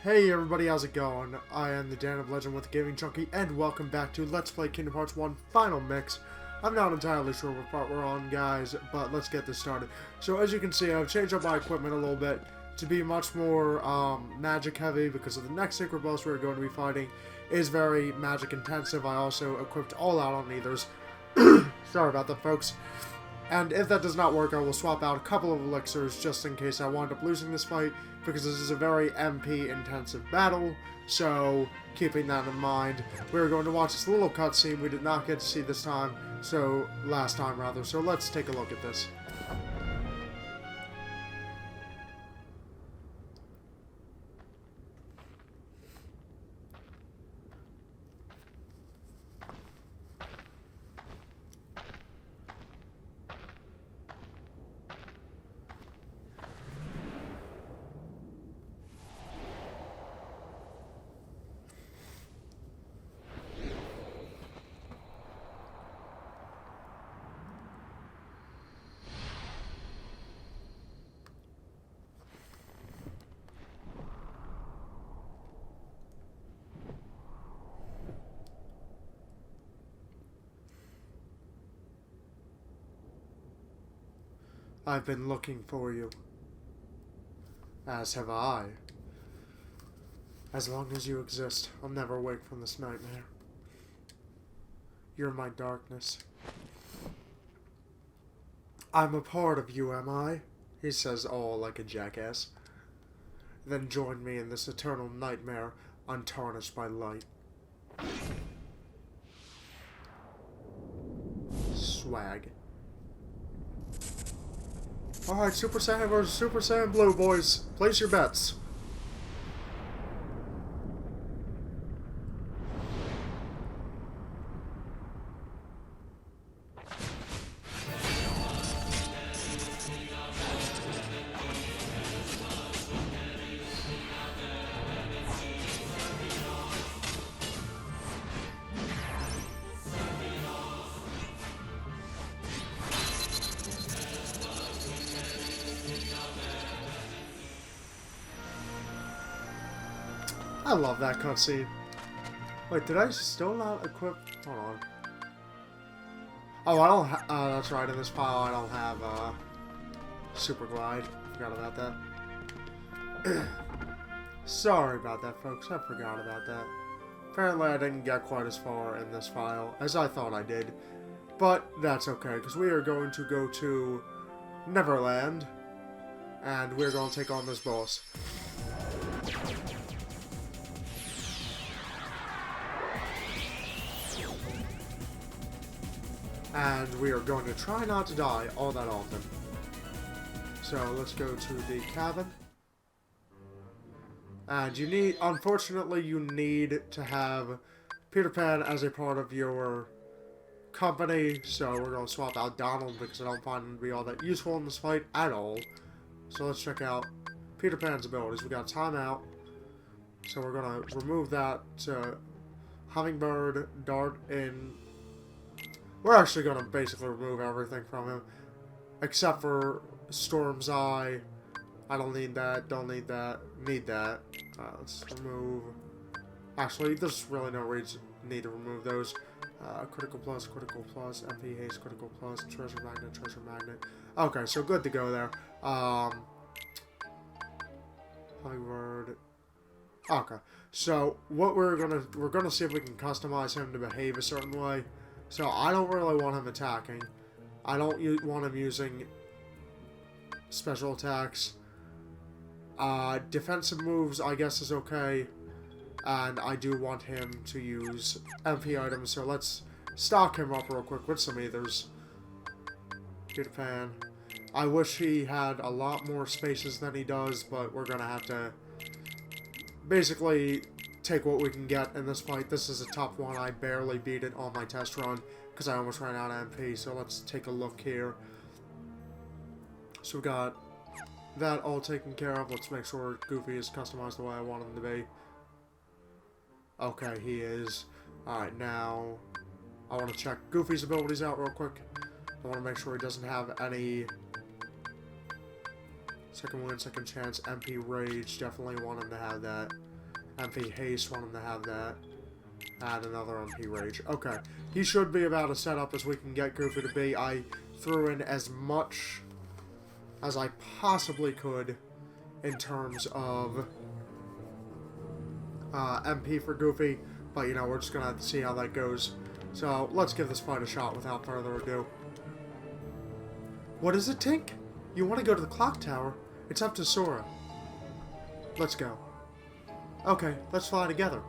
Hey everybody, how's it going? I am the Dan of Legend with the Gaming Junkie, and welcome back to Let's Play Kingdom Hearts 1 Final Mix. I'm not entirely sure what part we're on, guys, but let's get this started. So as you can see, I've changed up my equipment a little bit to be much more magic heavy, because of the next secret boss we're going to be fighting is very magic intensive. I also equipped all out on ethers. Sorry about that, folks. And if that does not work, I will swap out a couple of elixirs just in case I wind up losing this fight, because this is a very MP-intensive battle, so keeping that in mind, we're going to watch this little cutscene we did not get to see this time, last time rather, so let's take a look at this. I've been looking for you. As have I. As long as you exist, I'll never wake from this nightmare. You're my darkness. I'm a part of you, am I? He says all like a jackass. Then join me in this eternal nightmare, untarnished by light. Swag. Alright, Super Saiyan versus Super Saiyan Blue, boys. Place your bets. I love that cutscene. Wait, did I still not equip? Hold on. Oh, I don't that's right, in this file I don't have, Super Glide. Forgot about that. Sorry about that, folks. I forgot about that. Apparently I didn't get quite as far in this file as I thought I did. But that's okay, because we are going to go to Neverland, and we're going to take on this boss. And we are going to try not to die all that often. So let's go to the cabin. And you need, unfortunately, you need to have Peter Pan as a part of your company. So we're going to swap out Donald because I don't find him to be all that useful in this fight at all. So let's check out Peter Pan's abilities. We got Timeout. So we're going to remove that to Hummingbird, Dart, in... We're actually going to basically remove everything from him. Except for Storm's Eye. I don't need that, don't need that, need that. Let's remove... Actually, there's really no need to remove those. Critical Plus, MP Haste, Critical Plus, Treasure Magnet. Okay, so good to go there. Hummingbird. Okay, so what we're gonna see if we can customize him to behave a certain way. So I don't really want him attacking. I don't want him using special attacks. Defensive moves, I guess, is okay. And I do want him to use MP items, so let's stock him up real quick with some ethers. Peter Pan. I wish he had a lot more spaces than he does, but we're gonna have to basically take what we can get in this fight. This is a tough one. I barely beat it on my test run because I almost ran out of MP, so let's take a look here. So we got that all taken care of. Let's make sure Goofy is customized the way I want him to be. Okay, he is. Alright, now I want to check Goofy's abilities out real quick. I want to make sure he doesn't have any second win, second chance, MP Rage. Definitely want him to have that. MP Haste, want him to have that. And another MP Rage. Okay. He should be about as set up as we can get Goofy to be. I threw in as much as I possibly could in terms of MP for Goofy. But, you know, we're just going to have to see how that goes. So, let's give this fight a shot without further ado. What is it, Tink? You want to go to the clock tower? It's up to Sora. Let's go. Okay, let's fly together.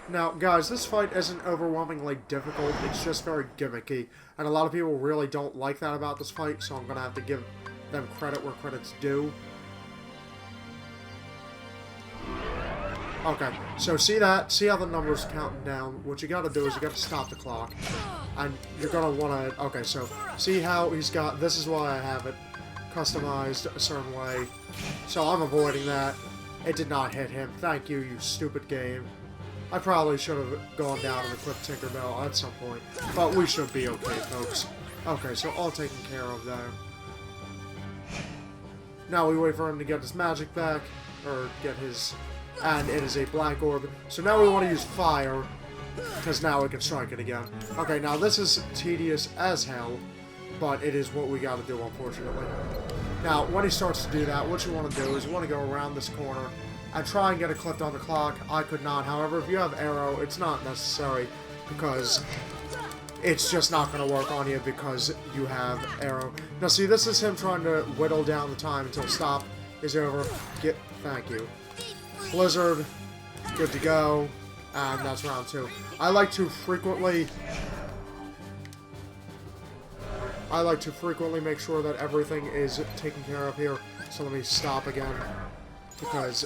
Now, guys, this fight isn't overwhelmingly difficult, it's just very gimmicky, and a lot of people really don't like that about this fight, so I'm gonna have to give them credit where credit's due. Okay, so see that? See how the number's counting down? What you gotta do is you gotta stop the clock, and you're gonna wanna... Okay, so see how he's got... This is why I have it customized a certain way, so I'm avoiding that. It did not hit him. Thank you, you stupid game. I probably should have gone down and equipped Tinkerbell at some point, but we should be okay, folks. Okay, so all taken care of there. Now we wait for him to get his magic back, or get his... And it is a black orb. So now we want to use fire, because now we can strike it again. Okay, now this is tedious as hell, but it is what we gotta do, unfortunately. Now, when he starts to do that, what you want to do is you want to go around this corner, and try and get it clipped on the clock. I could not. However, if you have arrow, it's not necessary because it's just not going to work on you because you have arrow. Now, see, this is him trying to whittle down the time until stop is over. Thank you. Blizzard, good to go, and that's round 2. I like to frequently make sure that everything is taken care of here. So let me stop again. Because,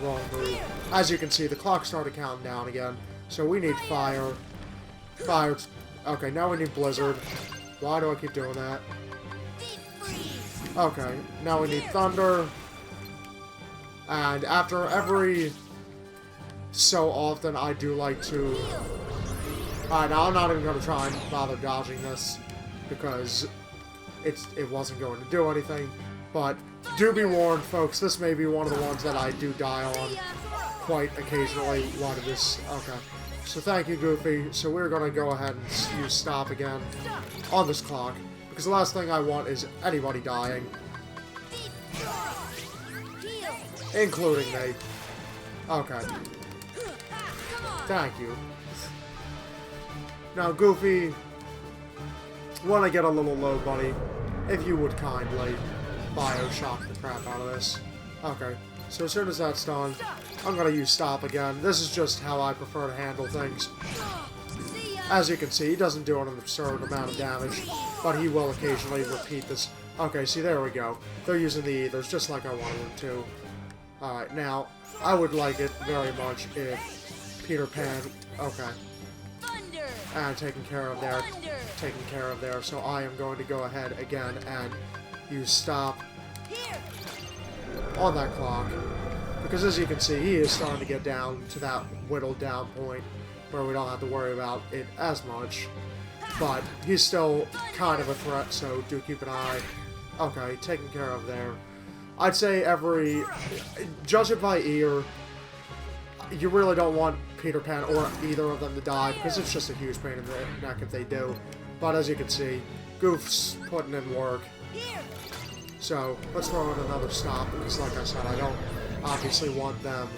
wrong move. As you can see, the clock started counting down again. So we need fire. Fire. Okay, now we need blizzard. Why do I keep doing that? Okay, now we need thunder. And after every so often, I do like to... Alright, now I'm not even going to try and bother dodging this. Because it wasn't going to do anything. But do be warned, folks, this may be one of the ones that I do die on quite occasionally. Why did this... Okay. So thank you, Goofy. So we're going to go ahead and use stop again on this clock. Because the last thing I want is anybody dying. Including me. Okay. Thank you. Now, Goofy, when I get a little low, buddy, if you would kindly... Bioshock the crap out of this. Okay, so as soon as that's done, I'm gonna use stop again. This is just how I prefer to handle things. As you can see, he doesn't do an absurd amount of damage, but he will occasionally repeat this. Okay, see, there we go. They're using the ethers just like I wanted them to. Alright, now, I would like it very much if Peter Pan... Okay. And taken care of there. So I am going to go ahead again and use stop on that clock. Because as you can see, he is starting to get down to that whittled down point where we don't have to worry about it as much. But he's still kind of a threat, so do keep an eye. Okay, taken care of there. I'd say judge it by ear. You really don't want Peter Pan or either of them to die, because it's just a huge pain in the neck if they do. But as you can see, Goof's putting in work. So, let's throw in another stop, because like I said, I don't obviously want them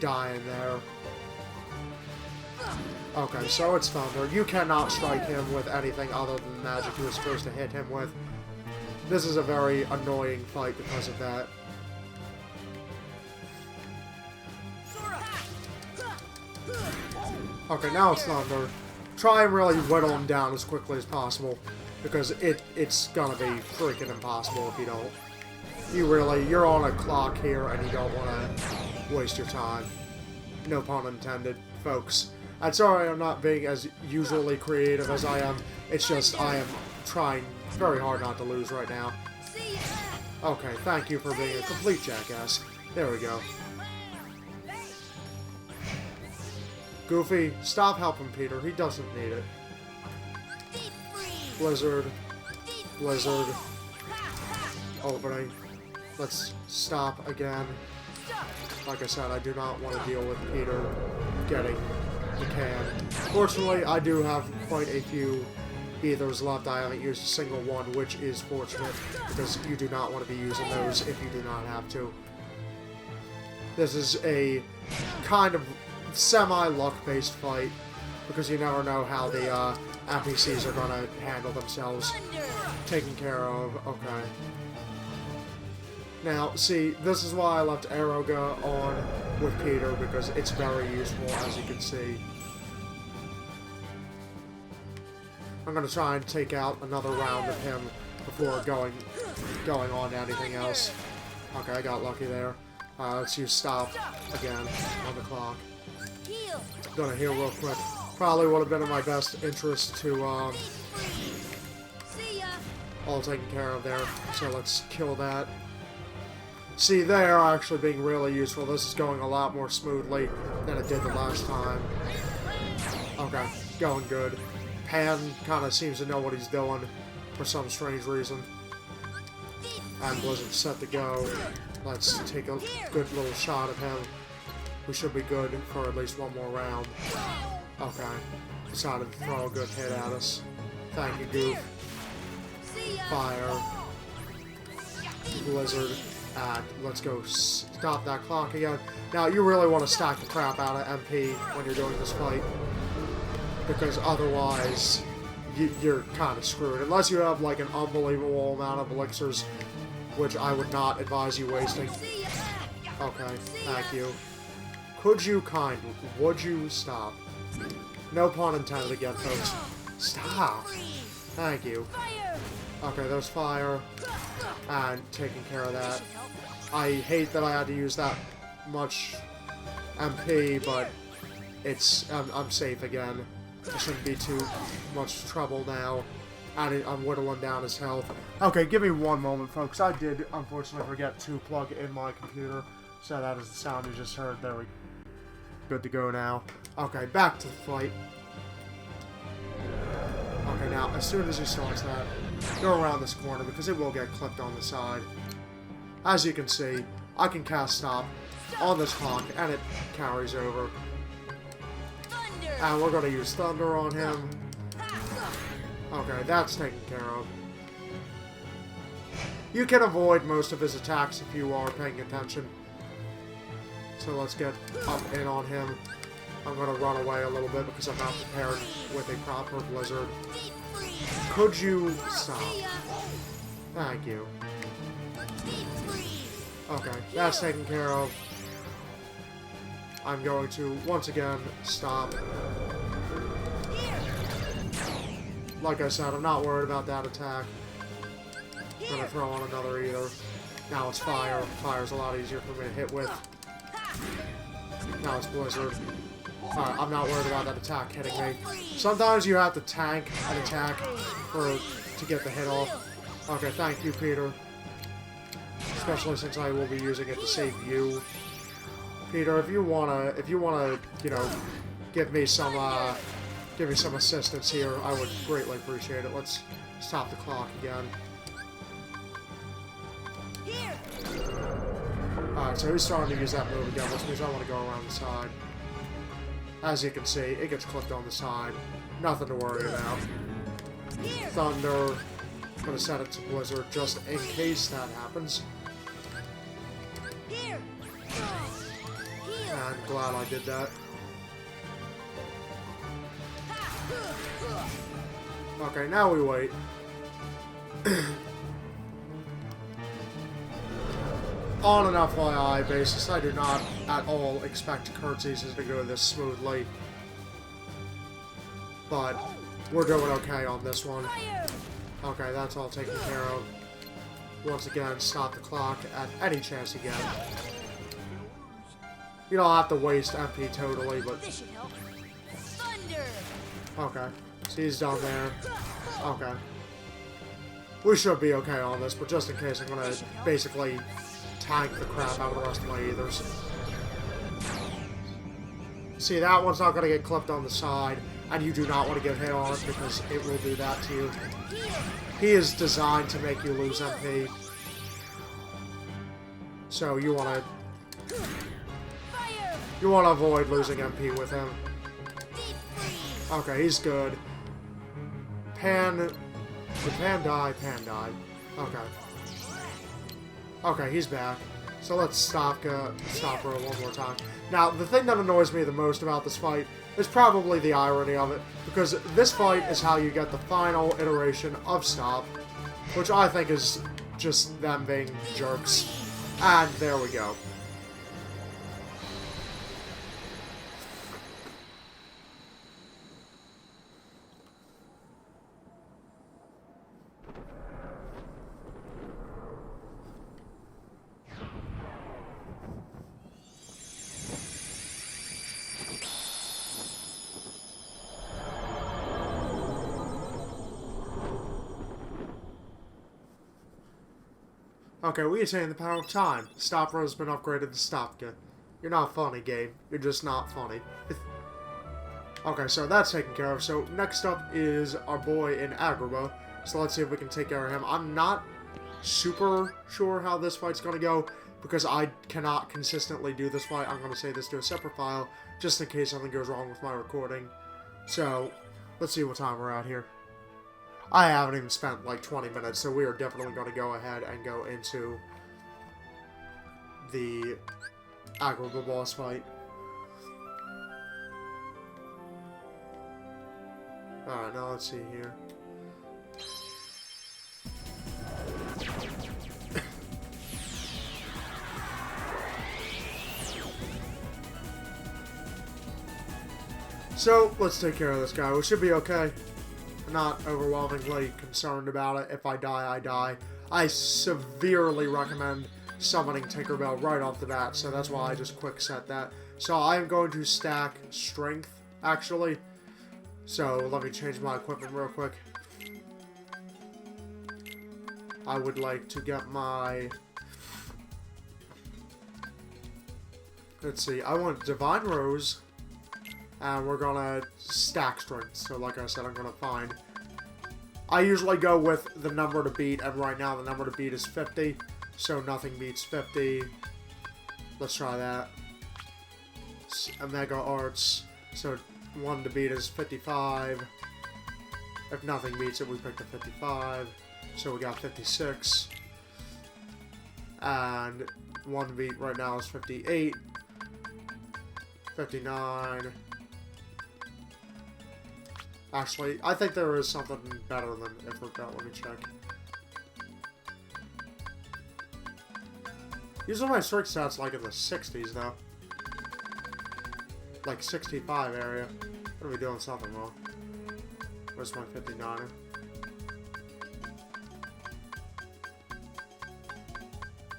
dying there. Okay, so it's Thunder. You cannot strike him with anything other than the magic you were supposed to hit him with. This is a very annoying fight because of that. Okay, now it's Thunder. Try and really whittle him down as quickly as possible, because it's gonna be freaking impossible if you don't. You're on a clock here, and you don't want to waste your time. No pun intended, folks. I'm sorry I'm not being as usually creative as I am. It's just I am trying very hard not to lose right now. Okay, thank you for being a complete jackass. There we go. Goofy, stop helping Peter. He doesn't need it. Blizzard. Blizzard. Opening. Let's stop again. Like I said, I do not want to deal with Peter getting the can. Fortunately, I do have quite a few ethers left. I haven't used a single one, which is fortunate, because you do not want to be using those if you do not have to. This is a kind of semi-luck-based fight, because you never know how the NPCs are going to handle themselves. Taken care of. Okay. Now, see, this is why I left Aeroga on with Peter, because it's very useful, as you can see. I'm going to try and take out another round of him before going on to anything else. Okay, I got lucky there. Let's use stop again on the clock. Gonna heal real quick. Probably would have been in my best interest to all taken care of there. So let's kill that. See, they are actually being really useful. This is going a lot more smoothly than it did the last time. Okay, going good. Pan kind of seems to know what he's doing for some strange reason. And Blizzard's set to go. Let's take a good little shot of him. We should be good for at least one more round. Okay. Decided to throw a good hit at us. Thank you, Goof. Fire. Blizzard. And let's go stop that clock again. Now, you really want to stack the crap out of MP when you're doing this fight, because otherwise, you're kind of screwed. Unless you have, like, an unbelievable amount of elixirs, which I would not advise you wasting. Okay, thank you. Would you stop? No pun intended again, folks. Stop! Thank you. Okay, there's fire. And taking care of that. I hate that I had to use that much MP, but I'm safe again. It shouldn't be too much trouble now. And I'm whittling down his health. Okay, give me one moment, folks. I did, unfortunately, forget to plug in my computer. So that is the sound you just heard. There we go. Good to go now. Okay, back to the fight. Okay, now, as soon as he starts that, go around this corner, because it will get clipped on the side. As you can see, I can cast stop on this clock, and it carries over. And we're going to use Thunder on him. Okay, that's taken care of. You can avoid most of his attacks if you are paying attention. So let's get up in on him. I'm going to run away a little bit because I'm not prepared with a proper Blizzard. Could you stop? Thank you. Okay, that's taken care of. I'm going to, once again, stop. Like I said, I'm not worried about that attack. I'm going to throw on another either. Now it's fire. Fire's a lot easier for me to hit with. Now it's Blizzard. Alright, I'm not worried about that attack hitting me. Sometimes you have to tank an attack to get the hit off. Okay, thank you, Peter. Especially since I will be using it to save you. Peter, if you wanna, you know, give me some assistance here, I would greatly appreciate it. Let's stop the clock again. Alright, so he's starting to use that move again, which means I want to go around the side. As you can see, it gets clipped on the side. Nothing to worry about. Thunder. I'm going to set it to Blizzard just in case that happens. And glad I did that. Okay, now we wait. On an FYI basis, I do not at all expect currencies to go this smoothly. But we're doing okay on this one. Okay, that's all taken care of. Once again, stop the clock at any chance you get. You don't have to waste MP totally, but... Okay, so he's down there. Okay. We should be okay on this, but just in case, I'm gonna basically tank the crap out of the rest of my ethers. See, that one's not gonna get clipped on the side, and you do not want to get hit on it because it will do that to you. He is designed to make you lose MP. So you wanna avoid losing MP with him. Okay, he's good. Did Pan die? Pan died. Okay. Okay, he's back. So let's stop her one more time. Now, the thing that annoys me the most about this fight is probably the irony of it, because this fight is how you get the final iteration of Stop, which I think is just them being jerks. And there we go. Okay, we attain the power of time. Stopper has been upgraded to Stopka. You're not funny, game. You're just not funny. Okay, so that's taken care of. So next up is our boy in Agrabah. So let's see if we can take care of him. I'm not super sure how this fight's going to go, because I cannot consistently do this fight. I'm going to save this to a separate file, just in case something goes wrong with my recording. So, let's see what time we're at here. I haven't even spent like 20 minutes, so we are definitely going to go ahead and go into the Agrabah boss fight. Alright, now let's see here. So, let's take care of this guy. We should be okay. I'm not overwhelmingly concerned about it. If I die, I die. I severely recommend summoning Tinkerbell right off the bat, so that's why I just quick set that. So I'm going to stack strength, actually. So let me change my equipment real quick. I would like to get my... Let's see, I want Divine Rose, and we're gonna stack strength. So like I said, I'm gonna find... I usually go with the number to beat, and right now the number to beat is 50, so nothing beats 50. Let's try that. Omega Arts, so 1 to beat is 55. If nothing beats it, we pick the 55. So we got 56. And 1 to beat right now is 58. 59. Actually, I think there is something better than Ifrit. Let me check. Usually my strength stats like in the 60s, though. Like 65 area. What are we doing something wrong? Where's my 59er?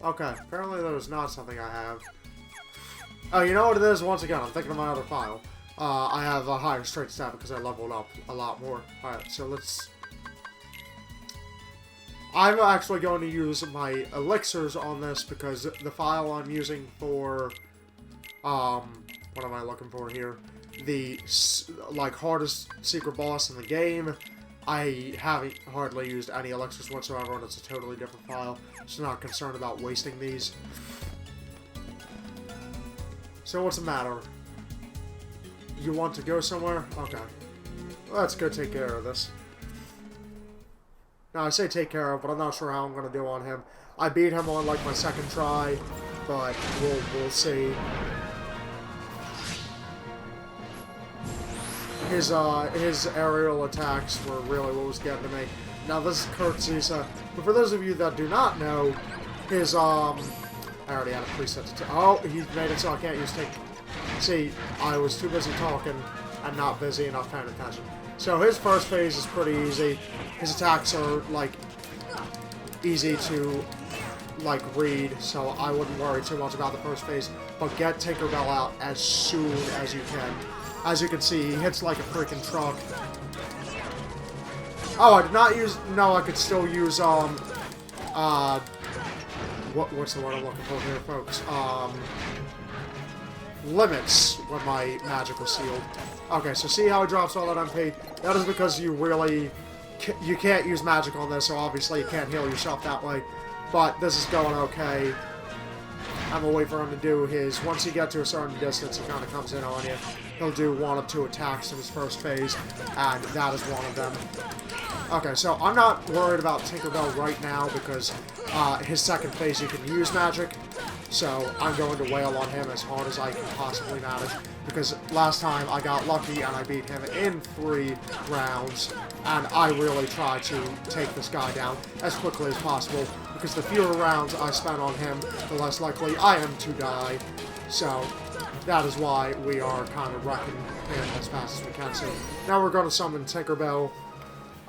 Okay, apparently there's not something I have. Oh, you know what it is? Once again, I'm thinking of my other file. I have a higher strength stat because I leveled up a lot more. Alright, so let's... I'm actually going to use my elixirs on this because the file I'm using for... what am I looking for here? The, like, hardest secret boss in the game. I haven't hardly used any elixirs whatsoever, and it's a totally different file. So I'm not concerned about wasting these. So what's the matter? You want to go somewhere? Okay. Let's go take care of this. Now, I say take care of, but I'm not sure how I'm going to do on him. I beat him on, like, my second try, but we'll see. His aerial attacks were really what was getting to me. Now, this is Kurt Zisa, but for those of you that do not know, his, I already had a preset to... Oh, he made it so I can't use take... See, I was too busy talking and not busy enough paying attention. So his first phase is pretty easy. His attacks are, like, easy to, like, read, so I wouldn't worry too much about the first phase. But get Tinkerbell out as soon as you can. As you can see, he hits like a freaking truck. Oh, I did not use... No, I could still use, what's the word I'm looking for here, folks? Limits when my magic was sealed. Okay, so see how it drops all that MP? That is because you really... You can't use magic on this, so obviously you can't heal yourself that way. But this is going okay. I'm gonna wait for him to do his... Once he gets to a certain distance, he kind of comes in on you. He'll do 1 of 2 attacks in his first phase, and that is one of them. Okay, so I'm not worried about Tinkerbell right now because his second phase you can use magic. So I'm going to wail on him as hard as I can possibly manage. Because last time I got lucky and I beat him in 3 rounds. And I really try to take this guy down as quickly as possible. Because the fewer rounds I spend on him, the less likely I am to die. So that is why we are kind of wrecking him as fast as we can. So now we're going to summon Tinkerbell.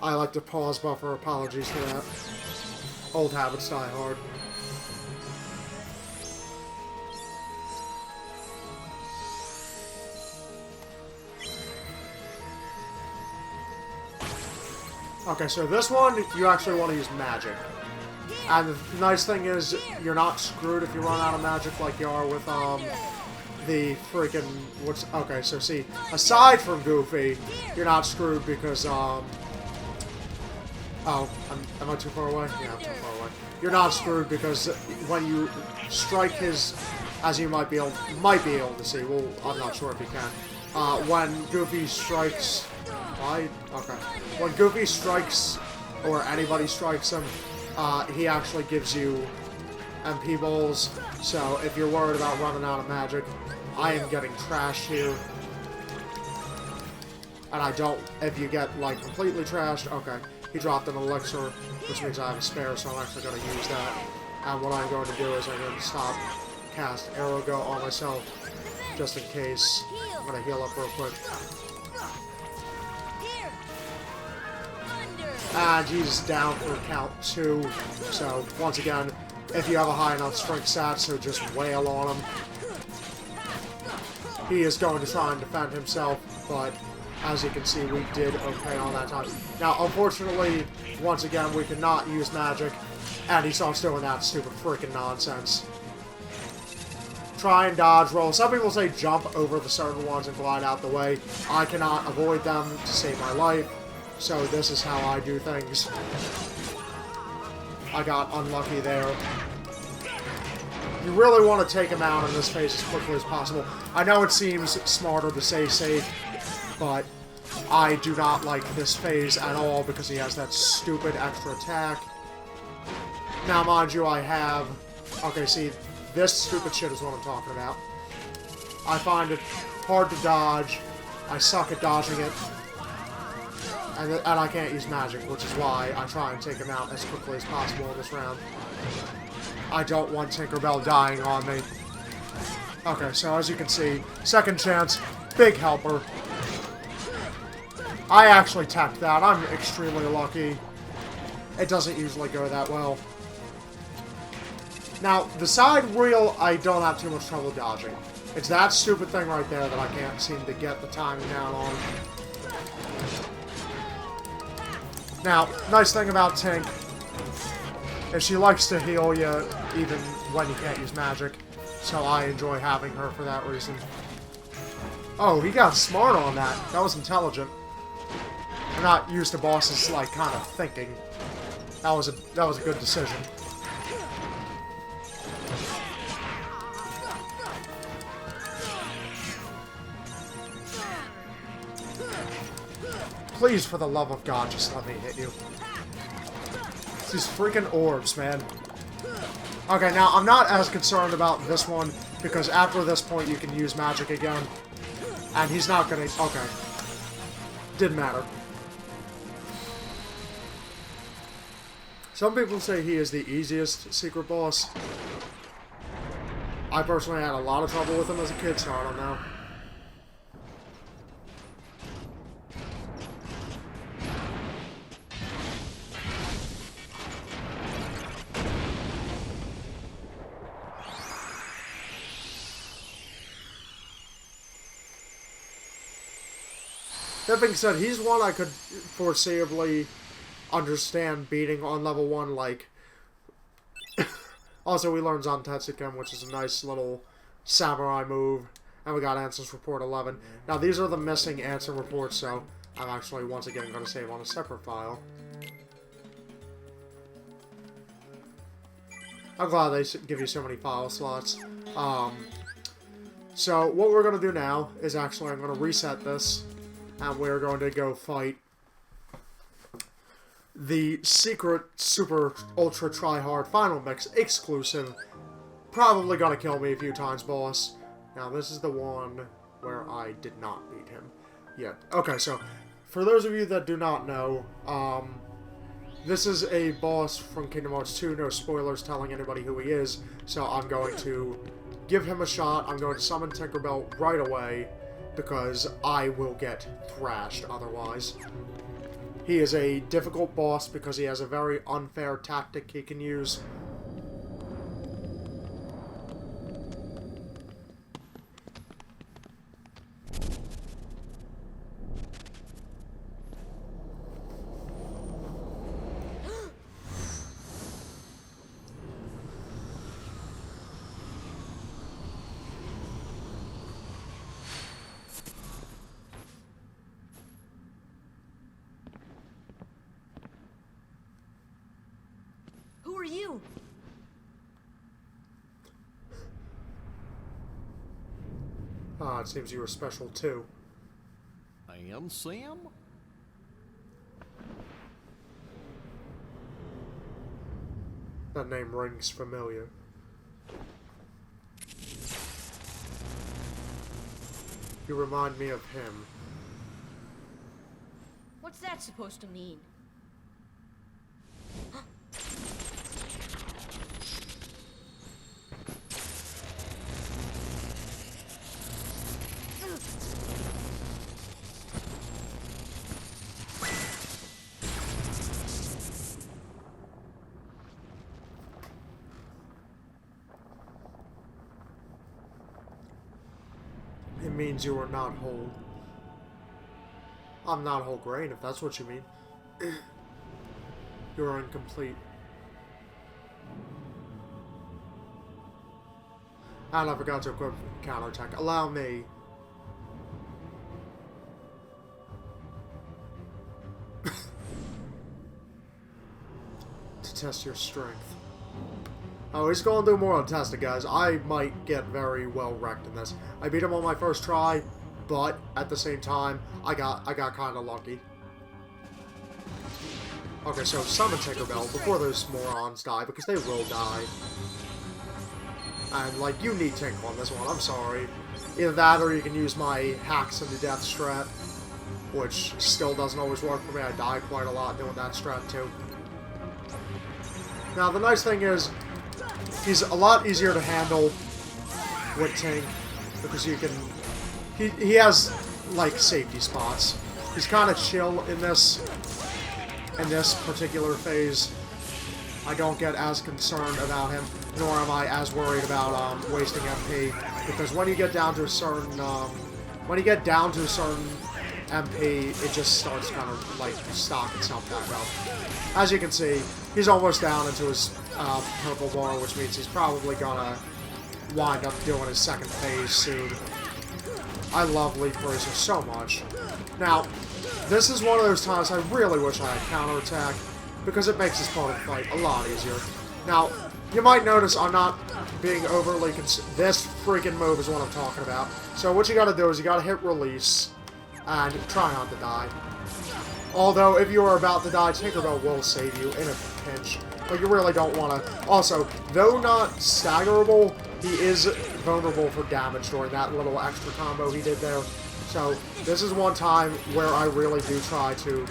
I like to pause buffer, apologies for that. Old habits die hard. Okay, so this one, you actually want to use magic. And the nice thing is, you're not screwed if you run out of magic like you are with, the freaking... Okay, so see, aside from Goofy, you're not screwed because, Oh, am I too far away? Yeah, I'm too far away. You're not screwed because when you strike his, as you might be able to see, well, I'm not sure if you can. When Goofy strikes, why? Okay. When Goofy strikes, or anybody strikes him, he actually gives you MP balls. So if you're worried about running out of magic, I am getting trashed here. And I don't, if you get, like, completely trashed, okay. He dropped an elixir, which means I have a spare, so I'm actually going to use that. And what I'm going to do is I'm going to stop, cast Arrow Go on myself, just in case. I'm going to heal up real quick. And he's down for count 2. So, once again, if you have a high enough strength stat, so just wail on him. He is going to try and defend himself, but... As you can see, we did okay on that time. Now, unfortunately, once again, we cannot use magic, and he starts doing that stupid freaking nonsense. Try and dodge roll. Some people say jump over the certain ones and glide out the way. I cannot avoid them to save my life, so this is how I do things. I got unlucky there. You really want to take him out in this phase as quickly as possible. I know it seems smarter to stay safe, but I do not like this phase at all because he has that stupid extra attack. Now, mind you, I have... Okay, see, this stupid shit is what I'm talking about. I find it hard to dodge. I suck at dodging it. And I can't use magic, which is why I try and take him out as quickly as possible in this round. I don't want Tinkerbell dying on me. Okay, so as you can see, second chance, big helper. I actually tapped that. I'm extremely lucky. It doesn't usually go that well. Now, the side wheel, I don't have too much trouble dodging. It's that stupid thing right there that I can't seem to get the timing down on. Now, nice thing about Tink is she likes to heal you even when you can't use magic. So I enjoy having her for that reason. Oh, he got smart on that. That was intelligent. I'm not used to bosses, like, kind of thinking. That was a good decision. Please, for the love of God, just let me hit you. It's these freaking orbs, man. Okay, now, I'm not as concerned about this one, because after this point you can use magic again. And he's not gonna... Okay. Didn't matter. Some people say he is the easiest secret boss. I personally had a lot of trouble with him as a kid, so I don't know. That being said, he's one I could foreseeably understand beating on level 1, like... Also, we learned Zantetsuken, which is a nice little samurai move. And we got Answers Report 11. Now, these are the missing answer reports, so I'm actually, once again, going to save on a separate file. I'm glad they give you so many file slots. So, what we're going to do now is actually, I'm going to reset this, and we're going to go fight the secret, super, ultra, try-hard Final Mix exclusive. Probably gonna kill me a few times, boss. Now, this is the one where I did not beat him yet. Okay, so, for those of you that do not know, this is a boss from Kingdom Hearts 2. No spoilers telling anybody who he is, so I'm going to give him a shot. I'm going to summon Tinkerbell right away, because I will get thrashed otherwise. He is a difficult boss because he has a very unfair tactic he can use. Who are you? Ah, it seems you were special too. And Sam? That name rings familiar. You remind me of him. What's that supposed to mean? It means you are not whole. I'm not whole grain, if that's what you mean. You are incomplete. And I forgot to equip counterattack. Allow me. To test your strength. Oh, he's going to do more on testing, guys. I might get very well wrecked in this. I beat him on my first try, but at the same time, I got kind of lucky. Okay, so summon Tinkerbell before those morons die, because they will die. And, like, you need Tink on this one, I'm sorry. Either that, or you can use my hacks into death strat, which still doesn't always work for me. I die quite a lot doing that strat, too. Now, the nice thing is, he's a lot easier to handle with Tink, because you can... He has, like, safety spots. He's kind of chill in this particular phase. I don't get as concerned about him, nor am I as worried about wasting MP, because when you get down to a certain MP, it just starts kind of like stock itself back up. As you can see, he's almost down into his purple bar, which means he's probably gonna wind up doing his second phase soon. I love Leaf Bracer so much. Now, this is one of those times I really wish I had counterattack, because it makes this part of the fight a lot easier. Now, you might notice I'm not being overly this freaking move is what I'm talking about. So what you gotta do is you gotta hit release, and try not to die. Although, if you are about to die, Tinkerbell will save you in a pinch. But you really don't want to... Also, though not staggerable, he is vulnerable for damage during that little extra combo he did there. So, this is one time where I really do try to...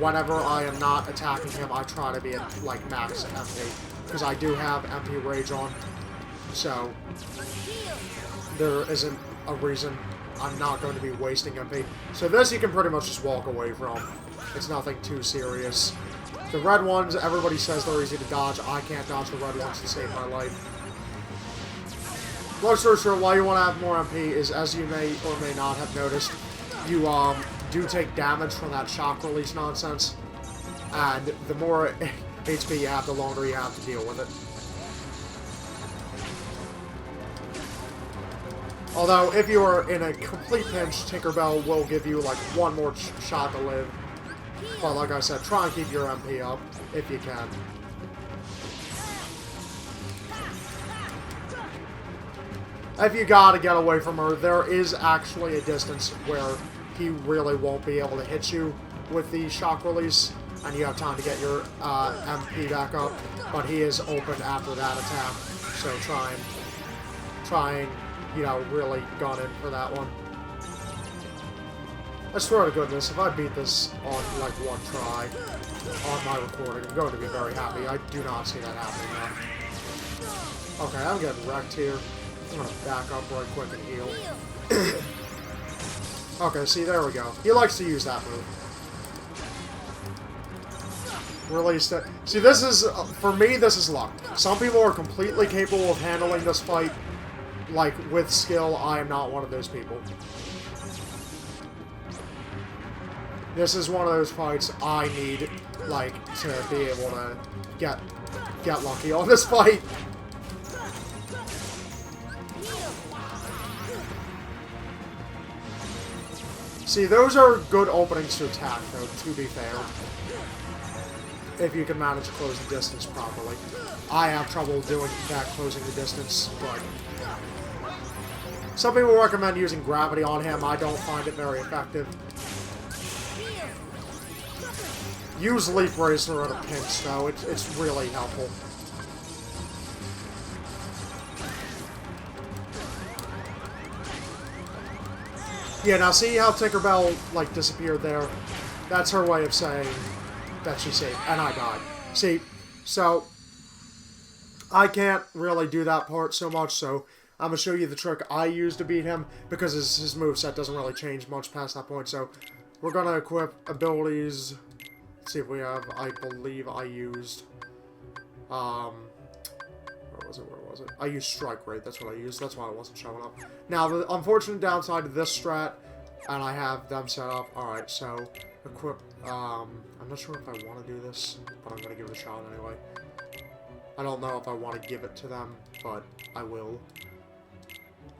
whenever I am not attacking him, I try to be at, like, max MP. Because I do have MP Rage on. So, there isn't a reason I'm not going to be wasting MP. So this you can pretty much just walk away from. It's nothing too serious. The red ones, everybody says they're easy to dodge. I can't dodge the red ones to save my life. Long story short, why you want to have more MP is, as you may or may not have noticed, you do take damage from that shock release nonsense. And the more HP you have, the longer you have to deal with it. Although, if you are in a complete pinch, Tinkerbell will give you, like, one more shot to live. But like I said, try and keep your MP up, if you can. If you gotta get away from her, there is actually a distance where he really won't be able to hit you with the shock release, and you have time to get your MP back up, but he is open after that attack, so try and, you know, really gun in for that one. I swear to goodness, if I beat this on, like, one try on my recording, I'm going to be very happy. I do not see that happening now. Okay, I'm getting wrecked here. I'm gonna back up right quick and heal. Okay, see, there we go. He likes to use that move. Release that. See, this is, for me, this is luck. Some people are completely capable of handling this fight, like, with skill. I am not one of those people. This is one of those fights I need, like, to be able to get lucky on this fight. See, those are good openings to attack, though, to be fair. If you can manage to close the distance properly. I have trouble doing that, closing the distance, but... Some people recommend using gravity on him. I don't find it very effective. Use Leaf Racer at a pinch, though. It's really helpful. Yeah, now see how Tinkerbell, like, disappeared there? That's her way of saying that she's safe. And I died. See, so... I can't really do that part so much, so I'm going to show you the trick I used to beat him, because his moveset doesn't really change much past that point, so... We're going to equip abilities... Let's see if we have, I believe I used, where was it? I used Strike Rate, that's what I used, that's why it wasn't showing up. Now, the unfortunate downside to this strat, and I have them set up, alright, so, equip, I'm not sure if I want to do this, but I'm going to give it a shot anyway. I don't know if I want to give it to them, but I will.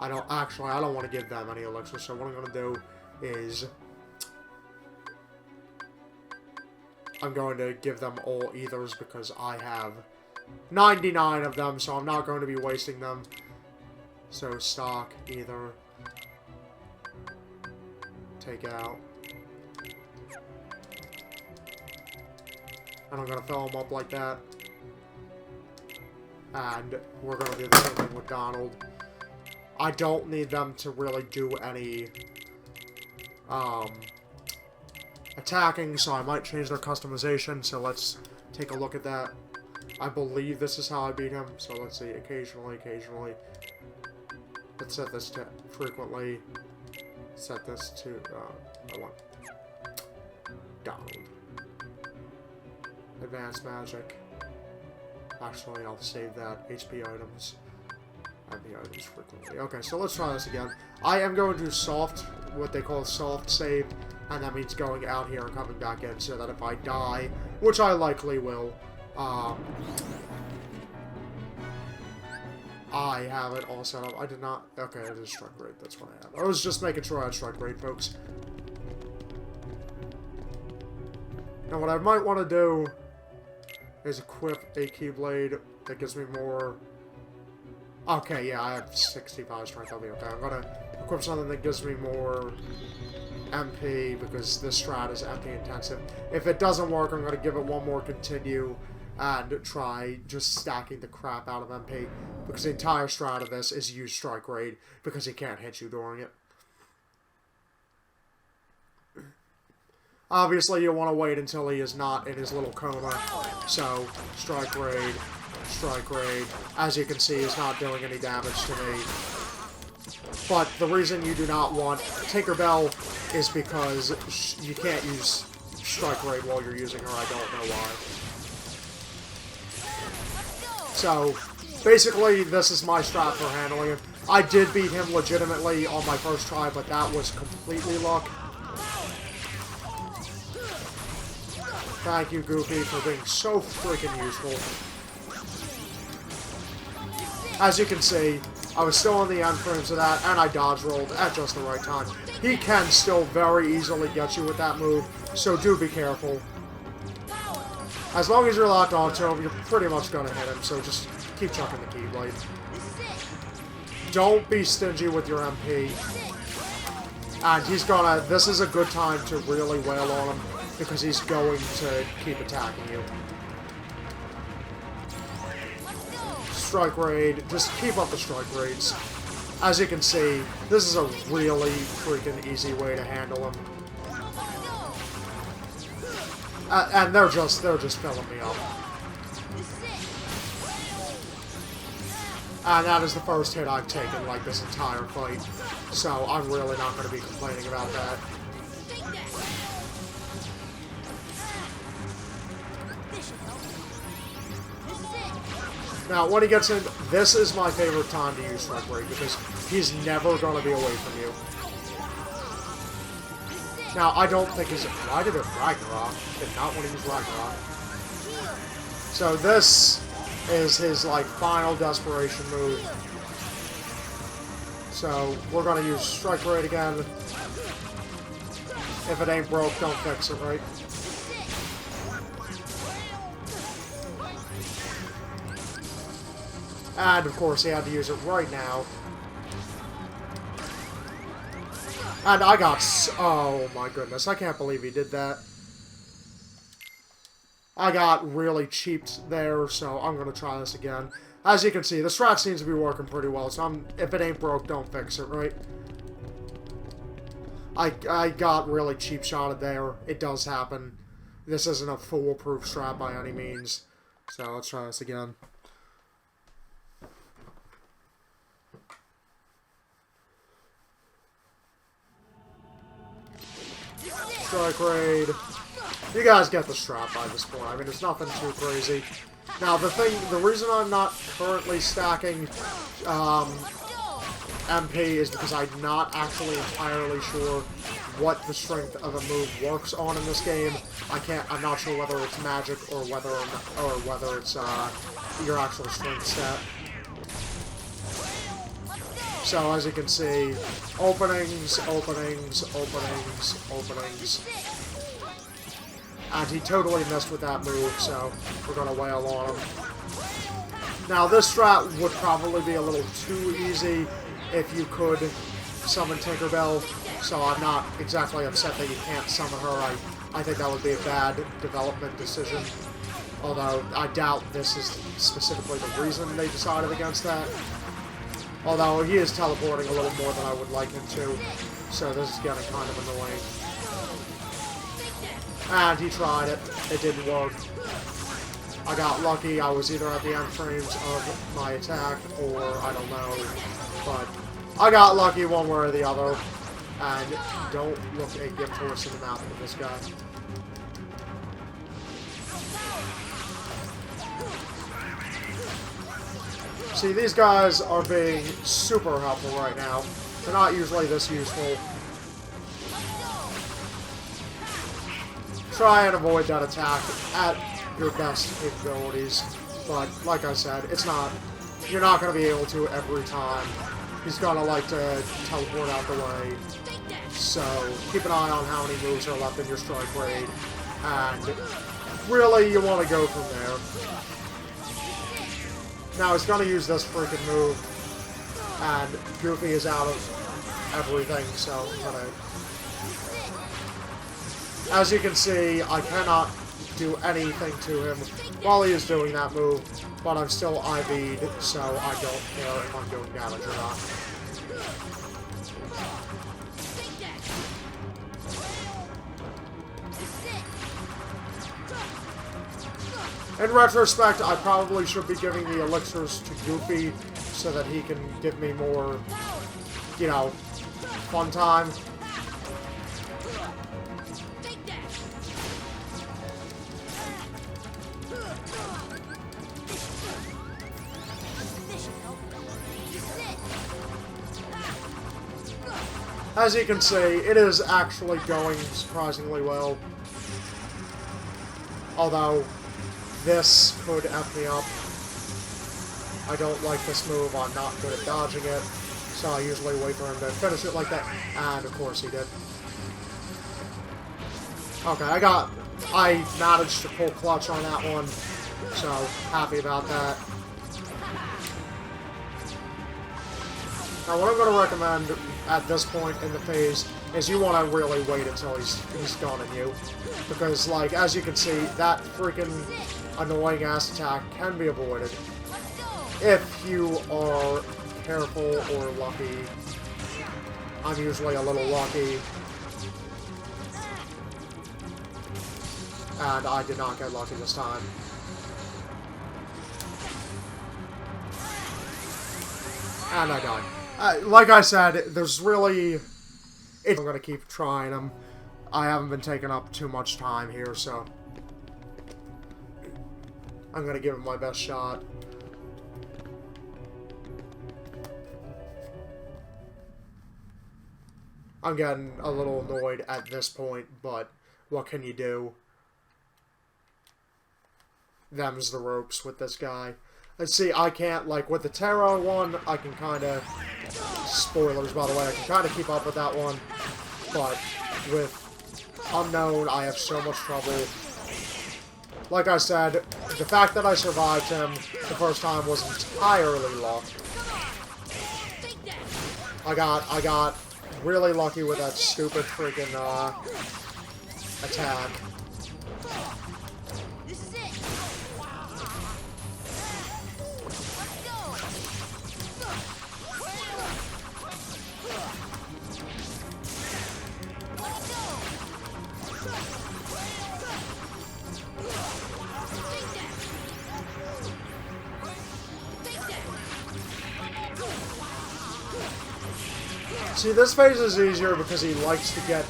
I don't want to give them any elixir, so what I'm going to do is... I'm going to give them all ethers because I have 99 of them, so I'm not going to be wasting them. So, stock, ether, take out. And I'm going to fill them up like that. And we're going to do the same thing with Donald. I don't need them to really do any, attacking, so I might change their customization, so let's take a look at that. I believe this is how I beat him, so let's see, occasionally. Let's set this to frequently. Set this to, I want Donald. Advanced magic. Actually, I'll save that. HP items. MP items frequently. Okay, so let's try this again. I am going to soft, what they call soft save. And that means going out here and coming back in, so that if I die, which I likely will, I have it all set up. I did not... Okay, it is Strike Rate. That's what I have. I was just making sure I had Strike Rate, folks. Now, what I might want to do is equip a Keyblade that gives me more... Okay, yeah, I have 65 strength. I'll be okay. I'm going to equip something that gives me more... MP, because this strat is MP intensive. If it doesn't work, I'm going to give it one more continue and try just stacking the crap out of MP, because the entire strat of this is use Strike Rate, because he can't hit you during it. Obviously, you want to wait until he is not in his little coma, so Strike Rate, as you can see, is not doing any damage to me. But the reason you do not want Tinkerbell is because you can't use Strike Rate while you're using her. I don't know why. So, basically, this is my strat for handling him. I did beat him legitimately on my first try, but that was completely luck. Thank you, Goofy, for being so freaking useful. As you can see, I was still on the end frames of that, and I dodge rolled at just the right time. He can still very easily get you with that move, so do be careful. As long as you're locked onto him, you're pretty much going to hit him, so just keep chucking the Keyblade. Don't be stingy with your MP. And he's gonna... This is a good time to really wail on him, because he's going to keep attacking you. Strike raid. Just keep up the strike raids. As you can see, this is a really freaking easy way to handle him. And they're just filling me up. And that is the first hit I've taken, like, this entire fight. So I'm really not going to be complaining about that. Now, when he gets in, this is my favorite time to use Strike Raid, because he's never going to be away from you. Now, I don't think he's... Why did it Ragnarok? Did not want to use Ragnarok. So this is his, like, final desperation move. So, we're going to use Strike Raid again. If it ain't broke, don't fix it, right? And, of course, he had to use it right now. And I got... Oh, my goodness. I can't believe he did that. I got really cheaped there, so I'm going to try this again. As you can see, the strat seems to be working pretty well, so if it ain't broke, don't fix it, right? I got really cheap shotted there. It does happen. This isn't a foolproof strat by any means. So let's try this again. Strike Raid. You guys get the strat by this point. I mean, it's nothing too crazy. Now, the reason I'm not currently stacking MP is because I'm not actually entirely sure what the strength of a move works on in this game. I'm not sure whether it's magic or whether it's your actual strength stat. So, as you can see, openings, openings, openings, openings. And he totally missed with that move, so we're going to wail on him. Now, this strat would probably be a little too easy if you could summon Tinkerbell, so I'm not exactly upset that you can't summon her. I think that would be a bad development decision. Although, I doubt this is specifically the reason they decided against that. Although, he is teleporting a little more than I would like him to, so this is getting kind of annoying. And he tried it. It didn't work. I got lucky. I was either at the end frames of my attack, or I don't know. But I got lucky one way or the other. And don't look a gift horse in the mouth with this guy. See, these guys are being super helpful right now. They're not usually this useful. Try and avoid that attack at your best capabilities. But, like I said, it's not... You're not going to be able to every time. He's going to like to teleport out the way. So, keep an eye on how many moves are left in your strike raid. And, really, you want to go from there. Now, he's going to use this freaking move. And Goofy is out of everything, so I'm going to... As you can see, I cannot do anything to him while he is doing that move, but I'm still IV'd, so I don't care if I'm doing damage or not. In retrospect, I probably should be giving the elixirs to Goofy so that he can give me more, you know, fun time. As you can see, it is actually going surprisingly well. Although, this could F me up. I don't like this move, I'm not good at dodging it, so I usually wait for him to finish it like that, and of course he did. Okay, I managed to pull clutch on that one, so happy about that. Now what I'm going to recommend at this point in the phase is you want to really wait until he's done on you. Because, like, as you can see, that freaking annoying ass attack can be avoided if you are careful or lucky. I'm usually a little lucky. And I did not get lucky this time. And I died. Like I said, there's really... I'm gonna keep trying them. I haven't been taking up too much time here, so... I'm gonna give it my best shot. I'm getting a little annoyed at this point, but what can you do? Them's the ropes with this guy. And see, I can't, like, with the Terra one, I can kind of... Spoilers, by the way, I can kind of keep up with that one. But with Unknown, I have so much trouble. Like I said, the fact that I survived him the first time was entirely luck. I got really lucky with that stupid freaking, attack. See, this phase is easier because he likes to get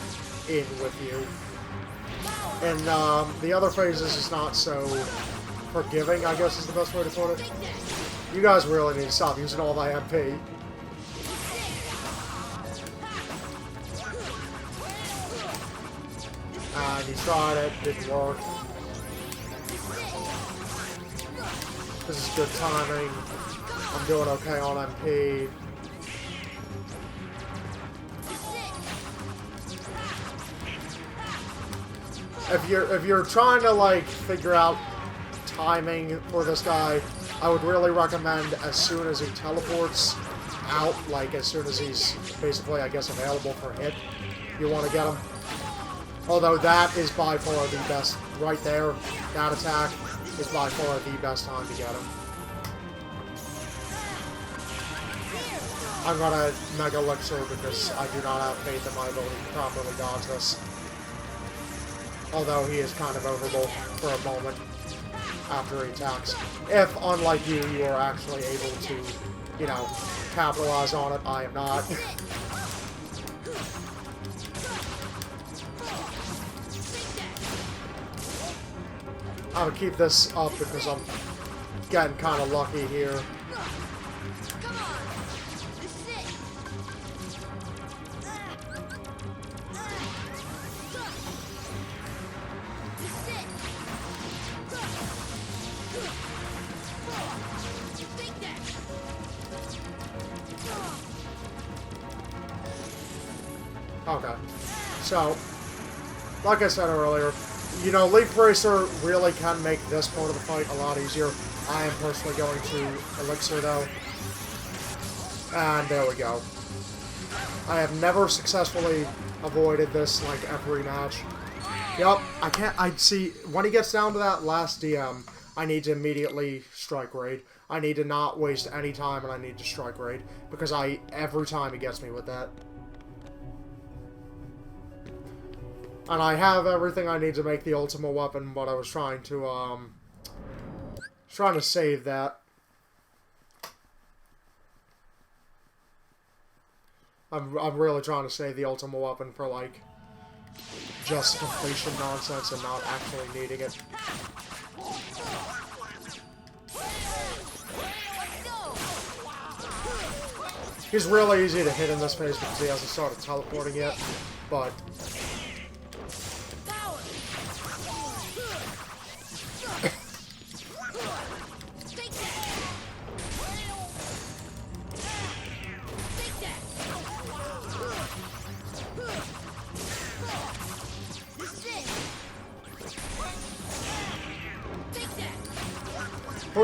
in with you. And the other phases is not so forgiving, I guess is the best way to put it. You guys really need to stop using all my MP. And he tried it, didn't work. This is good timing. I'm doing okay on MP. If you're trying to, like, figure out timing for this guy, I would really recommend as soon as he teleports out, like as soon as he's basically, I guess, available for hit, you want to get him. Although that is by far the best, right there, that attack is by far the best time to get him. I'm gonna Mega Elixir because I do not have faith in my ability to properly dodge this. Although he is kind of overable for a moment after he attacks. If, unlike you, you are actually able to, you know, capitalize on it, I am not. I'm gonna keep this up because I'm getting kind of lucky here. Okay, so, like I said earlier, you know, Leaf Racer really can make this part of the fight a lot easier. I am personally going to Elixir, though. And there we go. I have never successfully avoided this, like, every match. Yup, see, when he gets down to that last DM, I need to immediately strike raid. I need to not waste any time, and I need to strike raid. Because every time he gets me with that. And I have everything I need to make the ultimate weapon, but I was trying to save that. I'm really trying to save the ultimate weapon for, like, just completion nonsense and not actually needing it. He's really easy to hit in this phase because he hasn't started teleporting yet, but...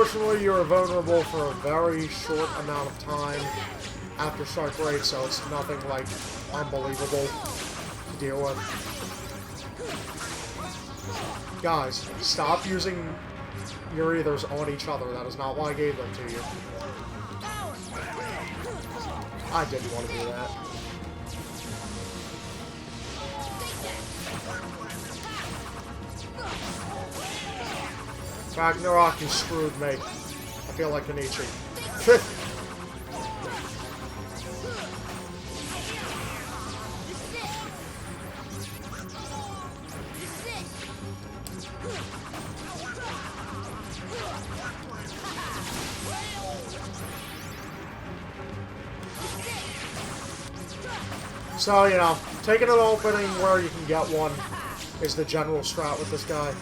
Unfortunately, you're vulnerable for a very short amount of time after strike rate, so it's nothing like unbelievable to deal with. Guys, stop using your ethers on each other. That is not why I gave them to you. I didn't want to do that. Ragnarok, you screwed me. I feel like Kenichi. So, you know, taking an opening where you can get one is the general strat with this guy.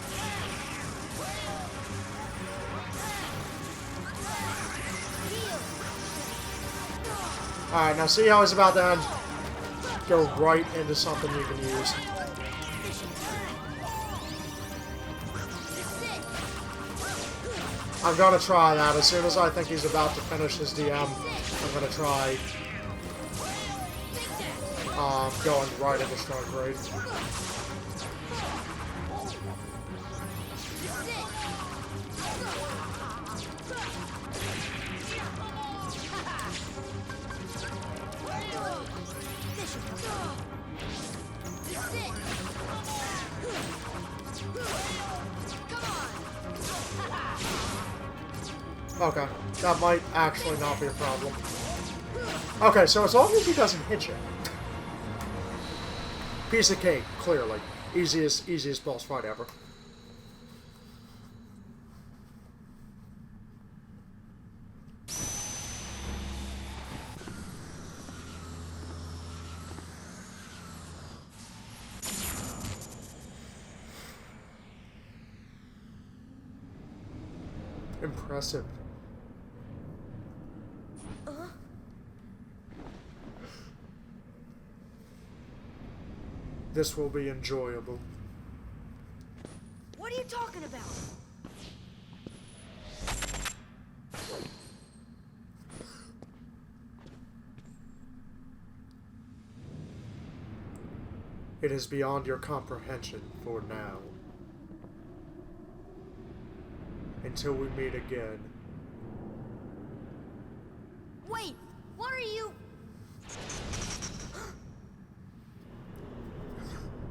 Alright, now see how he's about to end? Go right into something you can use. I'm gonna try that. As soon as I think he's about to finish his DM, I'm gonna try going right into strike rate. Okay, that might actually not be a problem. Okay, so as long as he doesn't hit you. Piece of cake, clearly. Easiest boss fight ever. Impressive. This will be enjoyable. What are you talking about? It is beyond your comprehension for now. Until we meet again. Wait, what are you?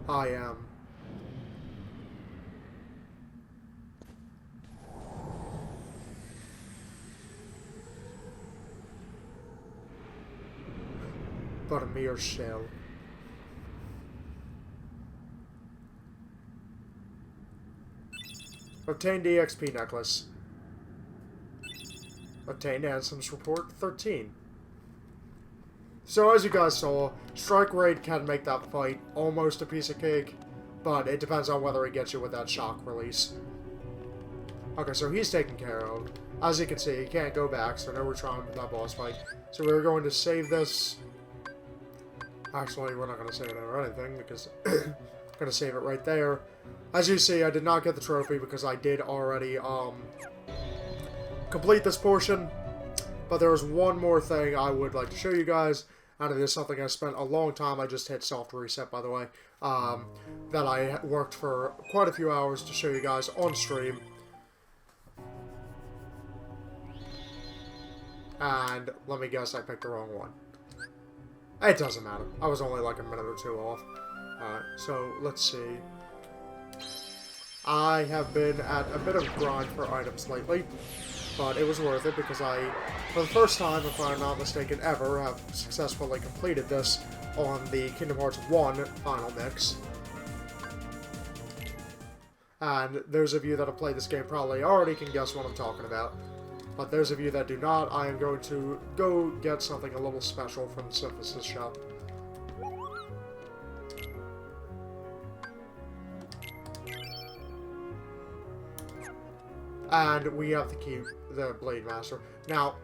I am. But a mere shell. Obtained EXP necklace. Obtained Ansem's report 13. So as you guys saw, strike rate can make that fight almost a piece of cake, but it depends on whether he gets you with that shock release. Okay, so he's taken care of. As you can see, he can't go back, so now we're trying with that boss fight. So we're going to save this. Actually, we're not going to save it or anything, because I'm going to save it right there. As you see, I did not get the trophy because I did already complete this portion. But there is one more thing I would like to show you guys. And it is something I spent a long time, I just hit soft reset by the way, that I worked for quite a few hours to show you guys on stream. And let me guess, I picked the wrong one. It doesn't matter. I was only like a minute or two off. Alright, so let's see. I have been at a bit of a grind for items lately. But it was worth it because I, for the first time, if I'm not mistaken, ever, have successfully completed this on the Kingdom Hearts 1 Final Mix. And those of you that have played this game probably already can guess what I'm talking about. But those of you that do not, I am going to go get something a little special from the Synthesis shop. And we have to keep the Blade Master. Now,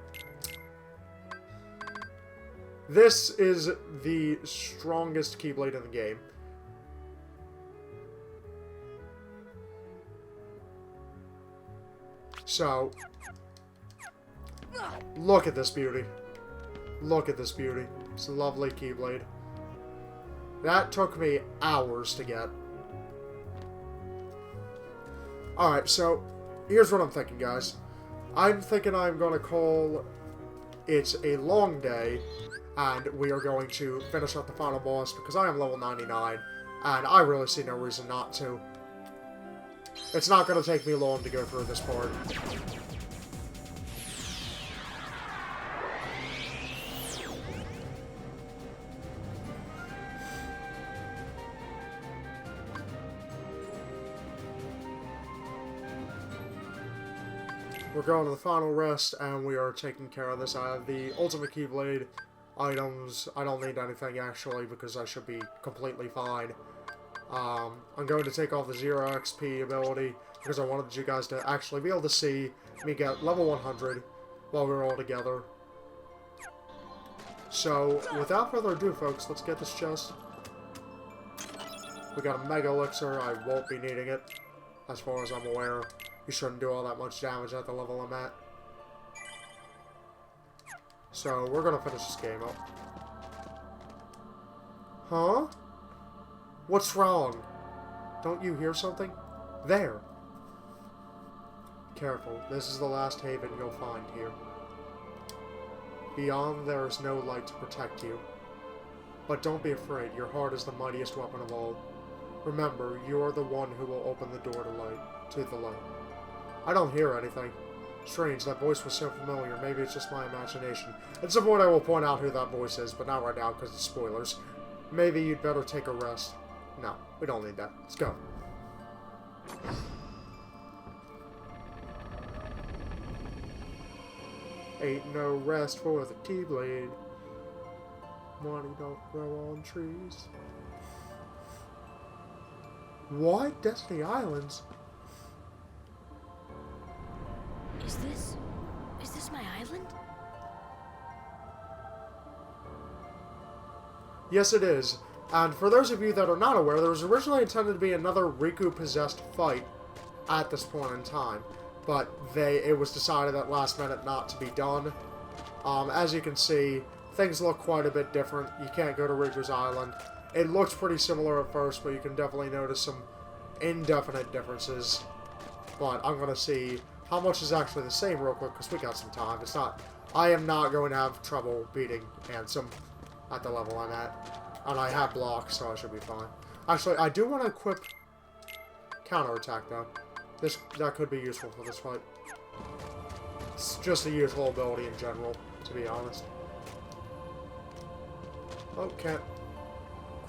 this is the strongest Keyblade in the game. So, Look at this beauty. Look at this beauty. It's a lovely Keyblade. That took me hours to get. Alright, so here's what I'm thinking, guys. I'm thinking I'm going to call it a long day, and we are going to finish up the final boss because I am level 99, and I really see no reason not to. It's not going to take me long to go through this part. We're going to the final rest, and we are taking care of this. I have the Ultimate Keyblade items. I don't need anything, actually, because I should be completely fine. I'm going to take off the 0 XP ability, because I wanted you guys to actually be able to see me get level 100 while we're all together. So, without further ado, folks, let's get this chest. We got a Mega Elixir. I won't be needing it, as far as I'm aware. You shouldn't do all that much damage at the level I'm at. So, we're gonna finish this game up. Huh? What's wrong? Don't you hear something? There! Careful, this is the last haven you'll find here. Beyond, there is no light to protect you. But don't be afraid, your heart is the mightiest weapon of all. Remember, you are the one who will open the door to the light. I don't hear anything. Strange, that voice was so familiar. Maybe it's just my imagination. At some point I will point out who that voice is, but not right now because it's spoilers. Maybe you'd better take a rest. No, we don't need that. Let's go. Ain't no rest for the Keyblade. Money don't grow on trees. What? Destiny Islands? Is this my island? Yes, it is. And for those of you that are not aware, there was originally intended to be another Riku-possessed fight at this point in time. But it was decided at last minute not to be done. As you can see, things look quite a bit different. You can't go to Riku's Island. It looks pretty similar at first, but you can definitely notice some indefinite differences. But I'm going to see how much is actually the same real quick, because we got some time. It's not... I am not going to have trouble beating Ansem at the level I'm at. And I have blocks, so I should be fine. Actually, I do want to equip counterattack, though. That could be useful for this fight. It's just a useful ability in general, to be honest. Oh, can't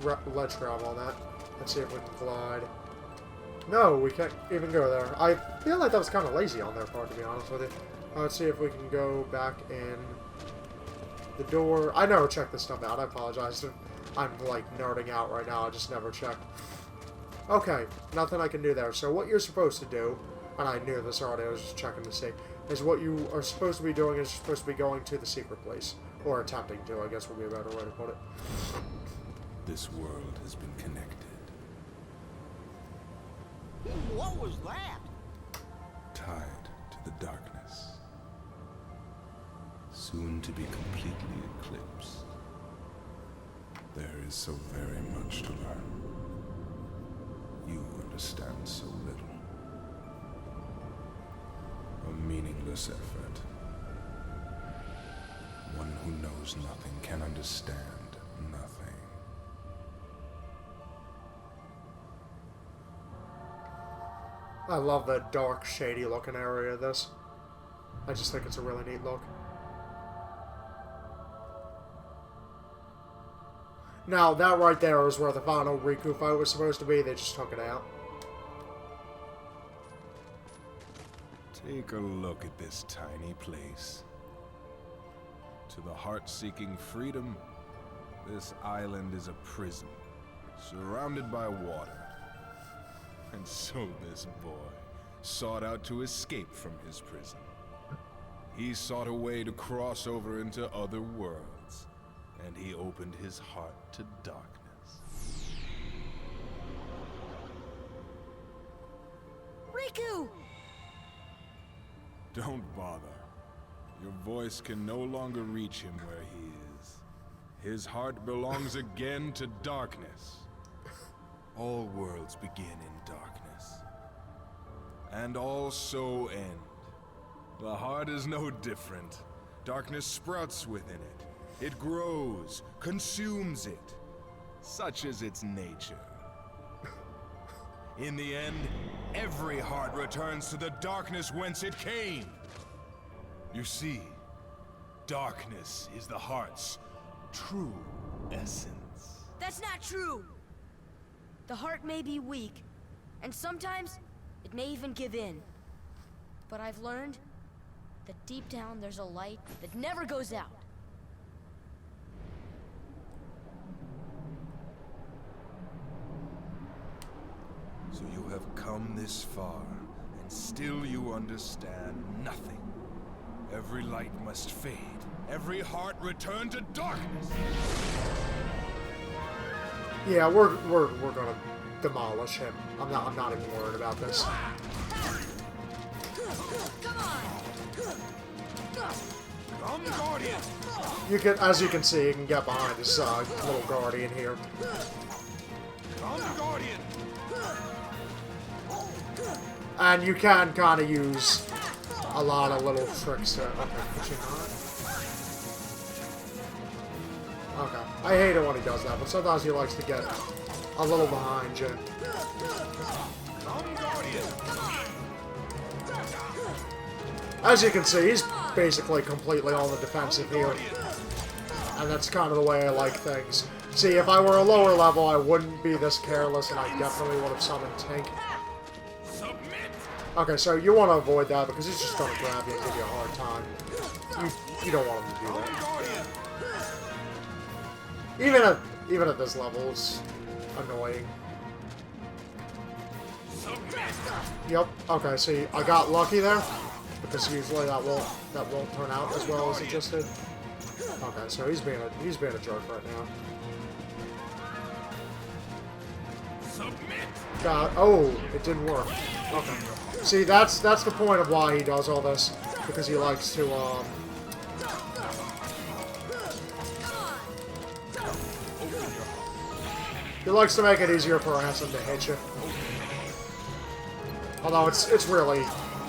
ledge grab on that. Let's see if we can glide. No, we can't even go there. I feel like that was kind of lazy on their part, to be honest with you. Let's see if we can go back in the door. I never checked this stuff out. I apologize. I'm, like, nerding out right now. I just never checked. Okay, nothing I can do there. So what you're supposed to do, and I knew this already, I was just checking to see, is what you are supposed to be doing is you're supposed to be going to the secret place. Or attempting to, I guess would be a better way to put it. This world has been connected. What was that? Tied to the darkness. Soon to be completely eclipsed. There is so very much to learn. You understand so little. A meaningless effort. One who knows nothing can understand nothing. I love the dark, shady looking area of this. I just think it's a really neat look. Now, that right there is where the final Riku fight was supposed to be. They just took it out. Take a look at this tiny place. To the heart-seeking freedom, this island is a prison, surrounded by water. And so this boy sought out to escape from his prison. He sought a way to cross over into other worlds, and he opened his heart to darkness. Riku! Don't bother. Your voice can no longer reach him where he is. His heart belongs again to darkness. All worlds begin in darkness, and all so end. The heart is no different. Darkness sprouts within it. It grows, consumes it. Such is its nature. In the end, every heart returns to the darkness whence it came. You see, darkness is the heart's true essence. That's not true! The heart may be weak, and sometimes it may even give in. But I've learned that deep down there's a light that never goes out. So you have come this far, and still you understand nothing. Every light must fade. Every heart return to darkness. Yeah, we're gonna demolish him. I'm not even worried about this. Come on! Come, Guardian! You can, as you can see, you can get behind this little guardian here. Come, Guardian! And you can kind of use a lot of little tricks to... Okay, okay. I hate it when he does that, but sometimes he likes to get a little behind you. Come, Guardian! As you can see, he's basically completely on the defensive here. And that's kind of the way I like things. See, if I were a lower level, I wouldn't be this careless, and I definitely would have summoned Tink. Okay, so you want to avoid that, because he's just going to grab you and give you a hard time. You don't want him to do that. Even at this level, it's annoying. Yep, okay, see, I got lucky there. Because usually that won't turn out as well as it just did. Okay, so he's being a jerk right now. God, oh, it didn't work. Okay. See, that's the point of why he does all this, because he likes to he likes to make it easier for Ransom to hit you. Although it's really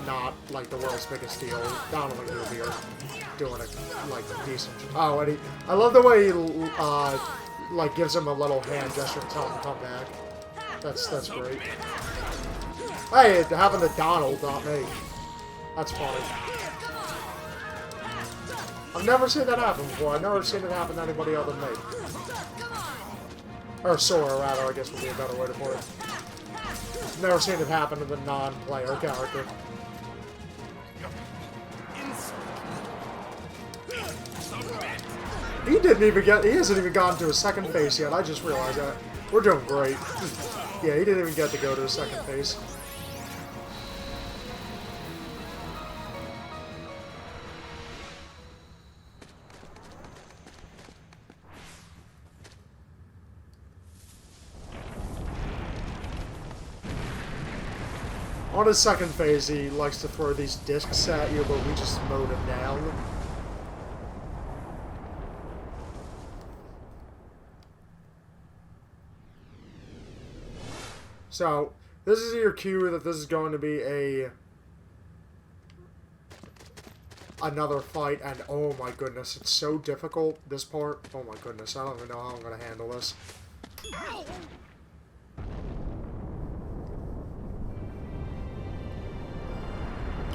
not like the world's biggest deal. Donald and Ruby are doing it like decent. Oh, and I love the way he like gives him a little hand gesture and tells him to come back. That's great. Hey, it happened to Donald, not me. That's funny. I've never seen that happen before. I've never seen it happen to anybody other than me. Or Sora, rather, I guess would be a better way to put it. Never seen it happen to the non-player character. He hasn't even gotten to his second phase yet. I just realized that. We're doing great. Yeah, he didn't even get to go to his second phase. On his second phase, he likes to throw these discs at you, but we just mowed him down. So, this is your cue that this is going to be another fight, and oh my goodness, it's so difficult, this part. Oh my goodness, I don't even know how I'm going to handle this.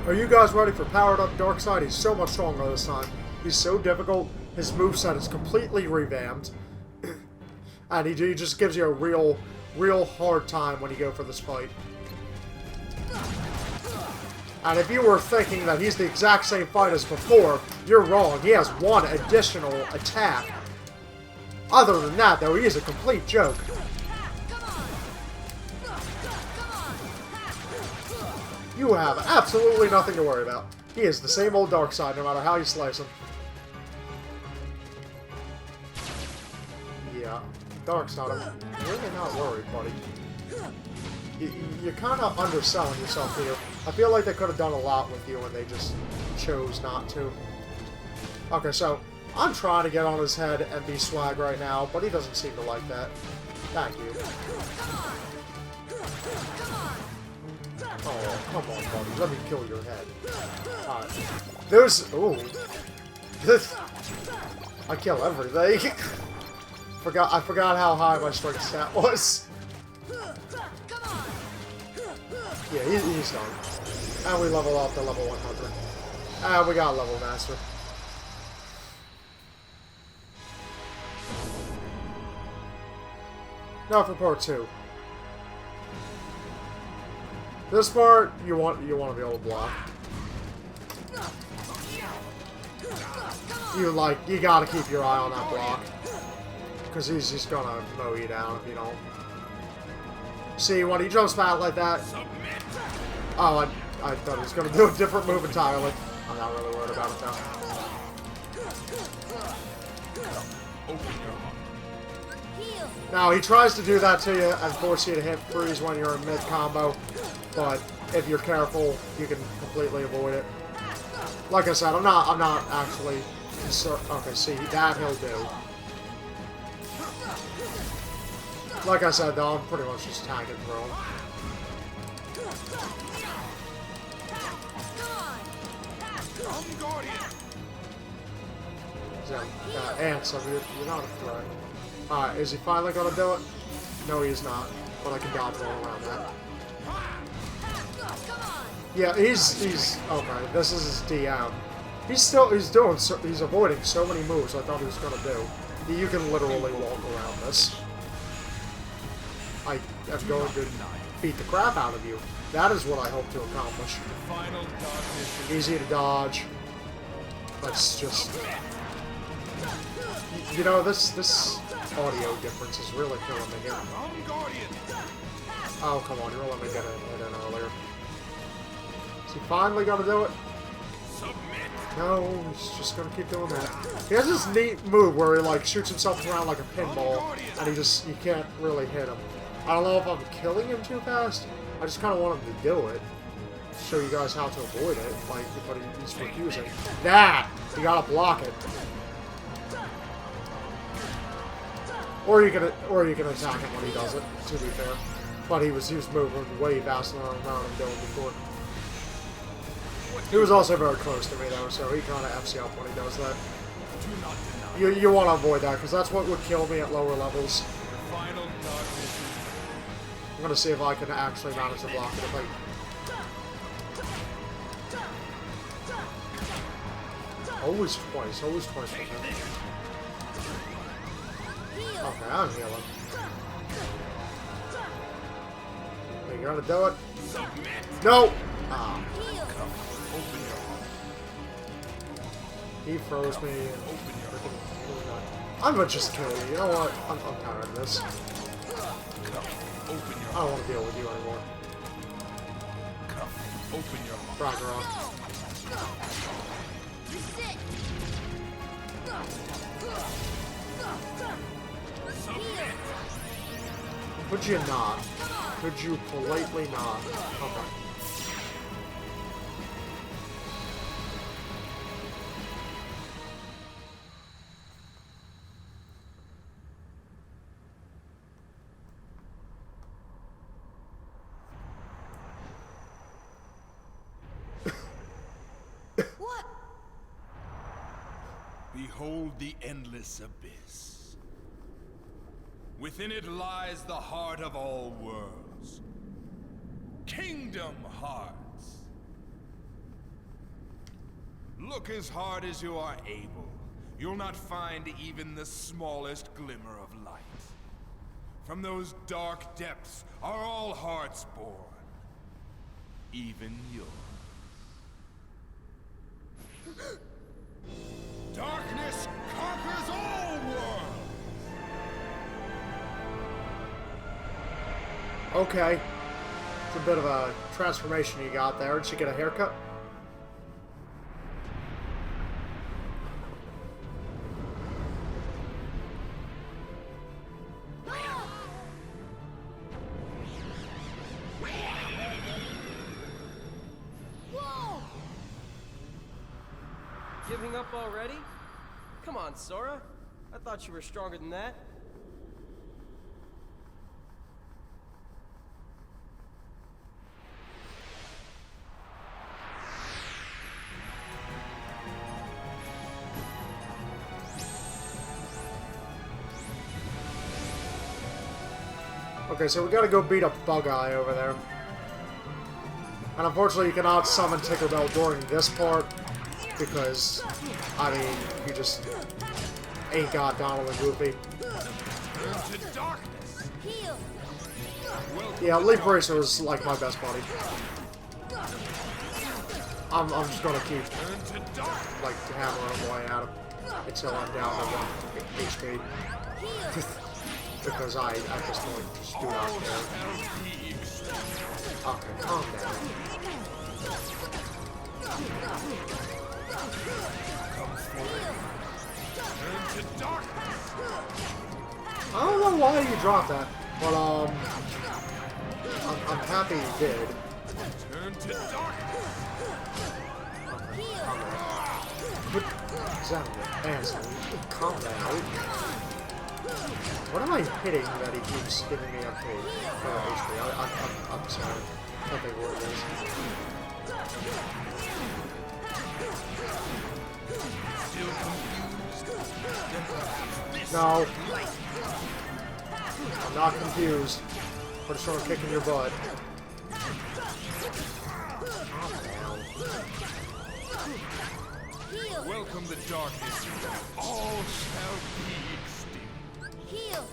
Are you guys ready for Powered Up Darkseid? He's so much stronger this time. He's so difficult. His moveset is completely revamped. And he just gives you a real hard time when you go for this fight. And if you were thinking that he's the exact same fight as before, you're wrong. He has one additional attack. Other than that, though, he is a complete joke. You have absolutely nothing to worry about. He is the same old Darkseid, no matter how you slice him. Yeah, Darkseid, I'm really not worried, buddy. You're kind of underselling yourself here. I feel like they could have done a lot with you and they just chose not to. Okay, so I'm trying to get on his head and be swag right now, but he doesn't seem to like that. Thank you. Oh, come on, buddy. Let me kill your head. Alright. There's... Ooh. This... I kill everything. I forgot how high my strength stat was. Yeah, he's done. And we level up to level 100. And we got level master. Now for part 2. This part, you want to be able to block. You gotta keep your eye on that block. Because he's just gonna mow you down if you don't. See, when he jumps back like that... Oh, I thought he was gonna do a different move entirely. I'm not really worried about it now. Now, he tries to do that to you and force you to hit freeze when you're in mid-combo. But if you're careful, you can completely avoid it. Like I said, I'm not actually... Okay, see, that he'll do. Like I said, though, I'm pretty much just tagging through him. Ants, you're not a threat. Alright, is he finally gonna do it? No, he's not. But I can dodge all around that. Yeah, he's okay. This is his DM. He's avoiding so many moves I thought he was gonna do. You can literally walk around this. I am going to beat the crap out of you. That is what I hope to accomplish. Easy to dodge. Let's just... You know, this audio difference is really killing me here. Oh, come on, you're letting me get it in earlier. Is he finally gonna do it? No, he's just gonna keep doing that. He has this neat move where he, like, shoots himself around like a pinball, and you can't really hit him. I don't know if I'm killing him too fast. I just kind of want him to do it. Show you guys how to avoid it, like, but he's refusing. That! You gotta block it. Or you can attack him when he does it, to be fair. But he was moving way faster than I remember him doing before. He was also very close to me though, so he kind of F's you up when he does that. You want to avoid that, because that's what would kill me at lower levels. I'm going to see if I can actually manage to block it. Always twice with him. Okay, I'm healing. Are you gonna do it? No! Ah. He froze me. I'm gonna just kill you. You know what? I'm tired of this. I don't want to deal with you anymore. Ragnarok. Could you not? Could you politely not? Okay. What? Behold the endless abyss. Within it lies the heart of all worlds. Kingdom Hearts. Look as hard as you are able. You'll not find even the smallest glimmer of light. From those dark depths are all hearts born. Even yours. Darkness conquers all worlds! Okay. It's a bit of a transformation you got there. Did you get a haircut? Whoa! Giving up already? Come on, Sora. I thought you were stronger than that. Okay, so we gotta go beat up Bug-Eye over there. And unfortunately, you cannot summon Tinkerbell during this part, because, I mean, you just ain't got Donald and Goofy. Yeah, Leaf Racer is like my best buddy. I'm just gonna keep, like, hammering away at him until I'm down to 1 HP. Because I, at this point, just do not care. Okay, calm down. I don't know why you dropped that, but I'm happy you did. Turn to darkness. Put exactly, asshole. Calm down. What am I hitting that he keeps giving me up HP? I'm sorry. I can't think what it is. No. I'm not confused. I'm just trying to kick in your butt. Welcome the darkness. All shall be extinct. Heal!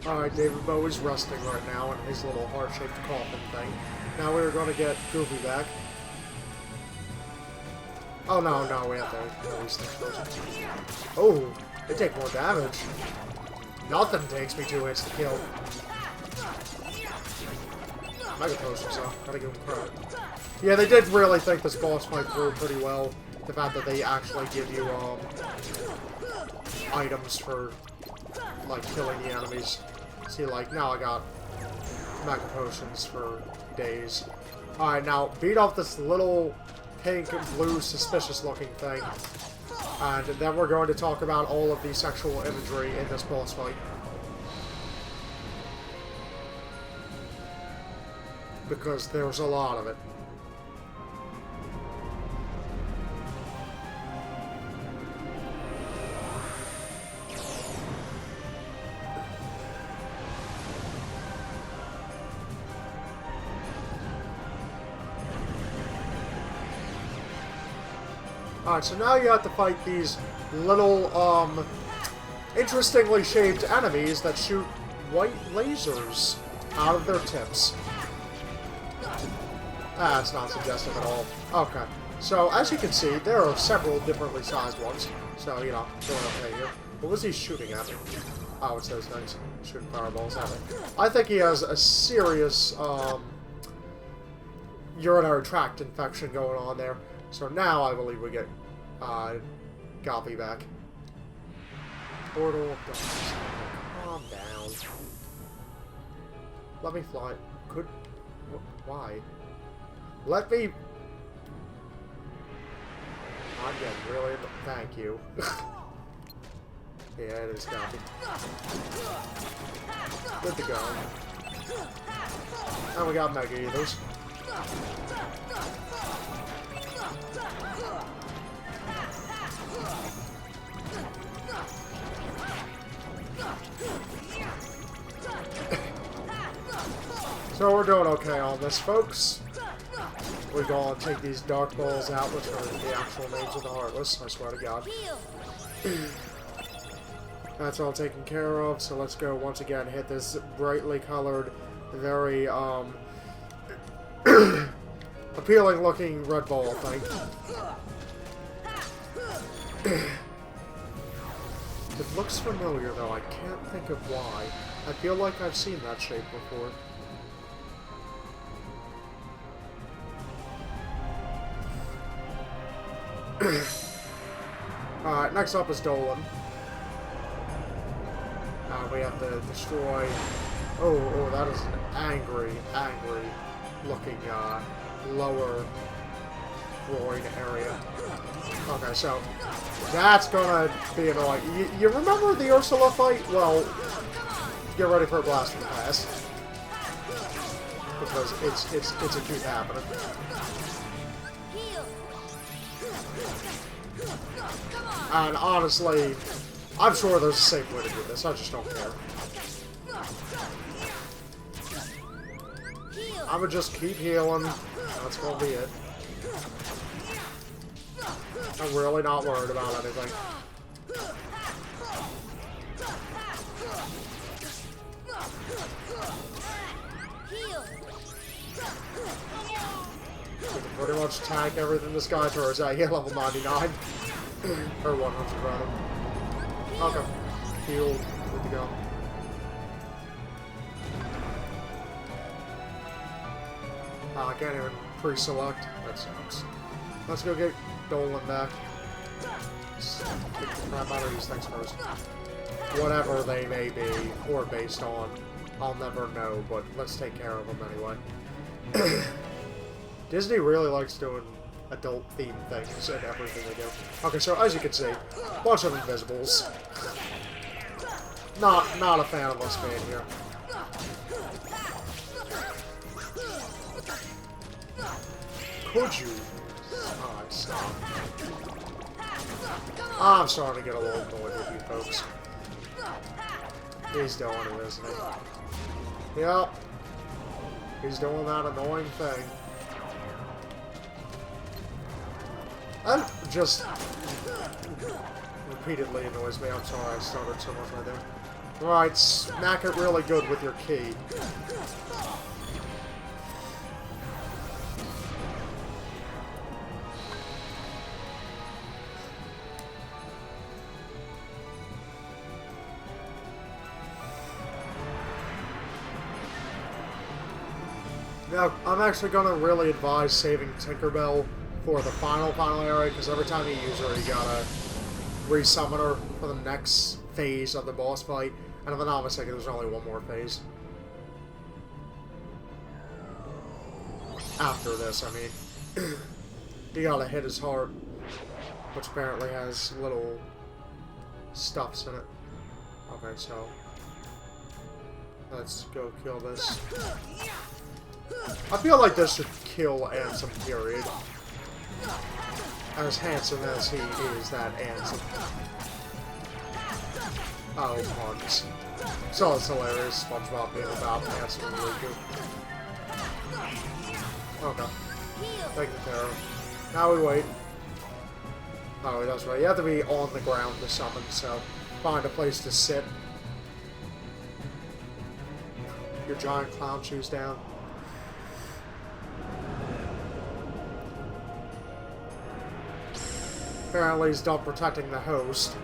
Alright, David Bowie's resting right now in his little heart-shaped coffin thing. Now we're gonna get Goofy back. Oh no, we have to release things first. Oh, they take more damage. Nothing takes me 2 hits to kill. Mega Potions, though. Gotta give them credit. Yeah, they did really think this boss fight through pretty well. The fact that they actually give you, items for, like, killing the enemies. See, like, now I got Mega Potions for days. Alright, now, beat off this little pink and blue suspicious looking thing. And then we're going to talk about all of the sexual imagery in this boss fight. Because there's a lot of it. Alright, so now you have to fight these little, interestingly shaped enemies that shoot white lasers out of their tips. That's not suggestive at all. Okay, so as you can see, there are several differently sized ones. So, you know, doing okay here. What was he shooting at me? Oh, it's those things. Shooting fireballs at me. I think he has a serious, urinary tract infection going on there. So now I believe we get Goppy back. Portal of Darkness. Calm down. Let me fly. Why? Let me... I'm getting really... Thank you. Yeah, it is Goppy. Good to go. And we got Mega Eaters. So we're doing okay on this, folks. We're gonna take these dark balls out, which are the actual names of the Heartless, I swear to God. That's all taken care of, so let's go once again hit this brightly colored, very, appealing looking red ball thing. It looks familiar though, I can't think of why. I feel like I've seen that shape before. Alright, next up is Dolan. We have to destroy... Oh, that is an angry looking, lower groin area. Okay, so that's gonna be annoying. You remember the Ursula fight? Well, get ready for a blast from the past. Because it's a keep happening. And honestly, I'm sure there's a safe way to do this. I just don't care. I'ma just keep healing. That's gonna be it. I'm really not worried about anything. We can pretty much tank everything this guy throws at you, level 99. Or 100 rather. Okay. Healed. Good to go. I can't even pre-select. That sucks. Let's go get Dolan back. Kick the crap out of these things first. Whatever they may be, or based on, I'll never know, but let's take care of them anyway. Disney really likes doing adult-themed things and everything they do. Okay, so as you can see, bunch of invisibles. Not a fan of us being here. Could you? Oh, stop. I'm starting to get a little annoyed with you folks. He's doing it, isn't he? Yep. He's doing that annoying thing. And just repeatedly annoys me. I'm sorry I stuttered so much right there. Alright, smack it really good with your key. Now, I'm actually going to really advise saving Tinkerbell for the final area, because every time you use her, you gotta resummon her for the next phase of the boss fight. And if I'm not mistaken, there's only one more phase. After this, I mean. You gotta hit his heart, which apparently has little stuffs in it. Okay, so let's go kill this. I feel like this should kill Ansem, period. As handsome as he is, that Ansem. Oh, puns. So it's hilarious, SpongeBob being about Ansem and Riku. Okay. Taking care of. Now we wait. Oh, that's right. You have to be on the ground to summon, so find a place to sit. Your giant clown shoes down. Apparently he's done protecting the host.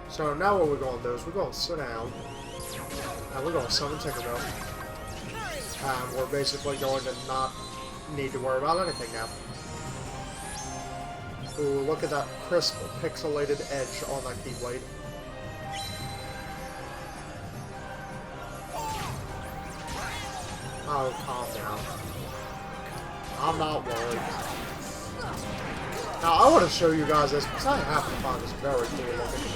So now what we're going to do is we're going to sit down and we're going to summon Tinkerbell. And we're basically going to not need to worry about anything now. Ooh, look at that crisp pixelated edge on that keyblade. Oh, calm down. I'm not worried. Now, I want to show you guys this, because I happen to find this very cool looking.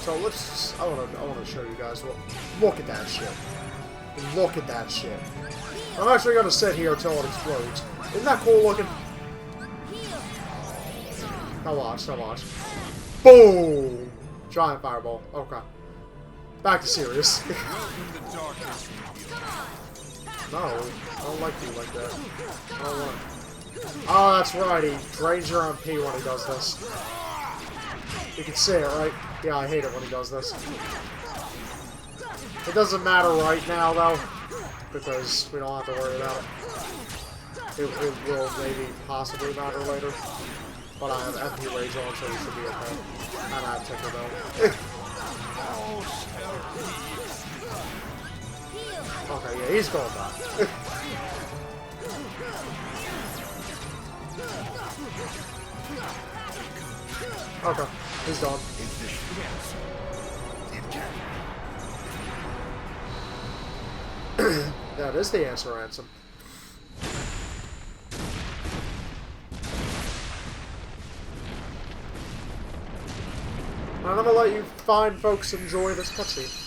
So let's just, I want to show you guys, look at that shit. Look at that shit. I'm actually going to sit here until it explodes. Isn't that cool looking? Now watch, now watch. Boom! Giant fireball. Okay. Back to serious. No, I don't like you like that. I don't want it. Oh, that's right, he drains your MP when he does this. You can see it, right? Yeah, I hate it when he does this. It doesn't matter right now, though, because we don't have to worry about it. It will maybe possibly matter later. But I have MP rage on, so we should be okay. And I have Tinkerbell. he's going back. Okay, he's done. That is the answer, Ransom. And I'm gonna let you fine folks enjoy this cutscene.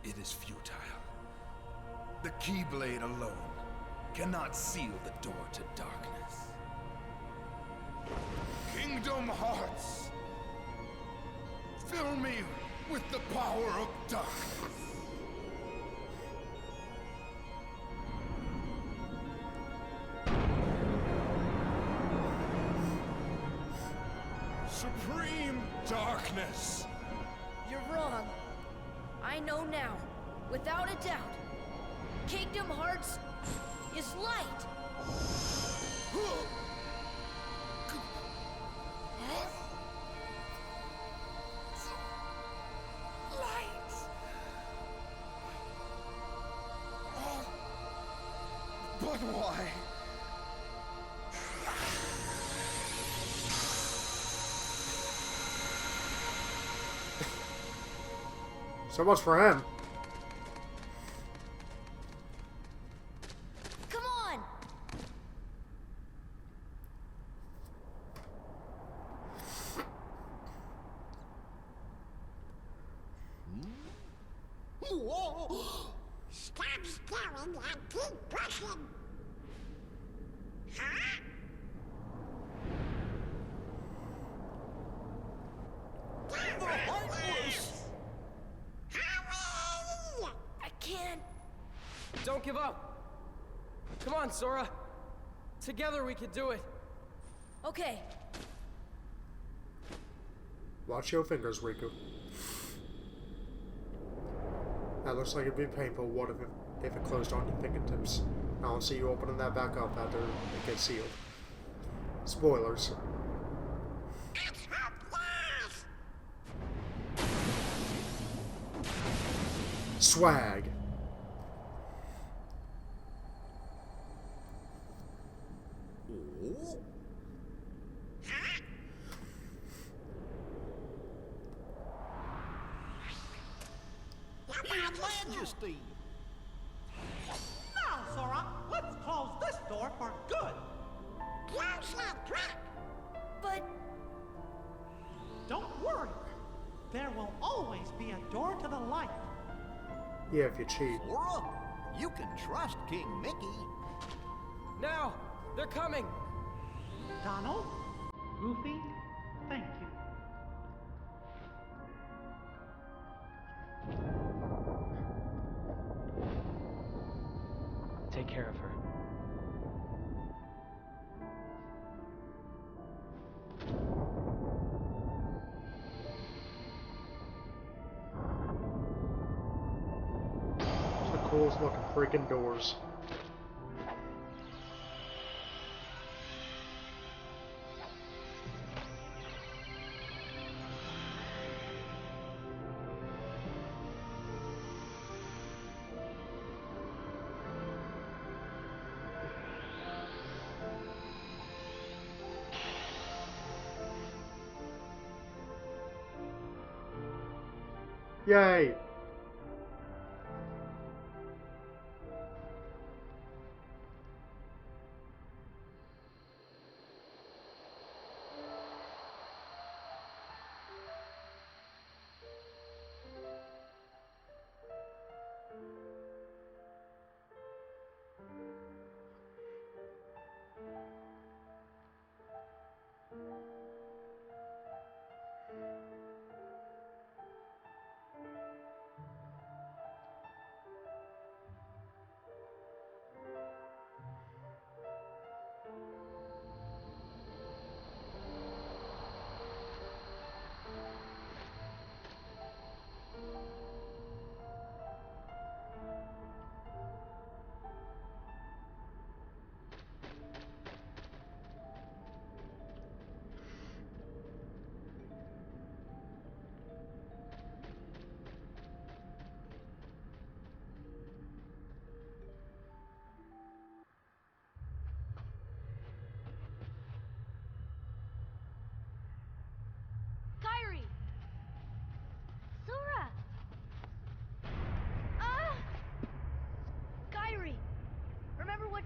It is futile. The Keyblade alone cannot seal the door to darkness. Kingdom Hearts! Fill me with the power of darkness! Supreme darkness! You're wrong. I know now, without a doubt. Kingdom Hearts is light. Light! But why? So much for him. Come on! Whoa! Stop staring and keep pushing! Huh? The Heartless! Hurry! I can't. Don't give up. Come on, Sora. Together we could do it. Okay. Watch your fingers, Riku. That looks like it'd be painful. What if it closed on your fingertips? I don't see you opening that back up after it gets sealed. Spoilers. It's hopeless! Swag. Your Majesty! Now, Sora, let's close this door for good. Close that trap! But Don't worry. There will always be a door to the light. Yeah, if you cheat. Sora, you can trust King Mickey. Now, they're coming. Donald, Goofy, thank you. Take care of her. It's the coolest looking freaking doors. Yay!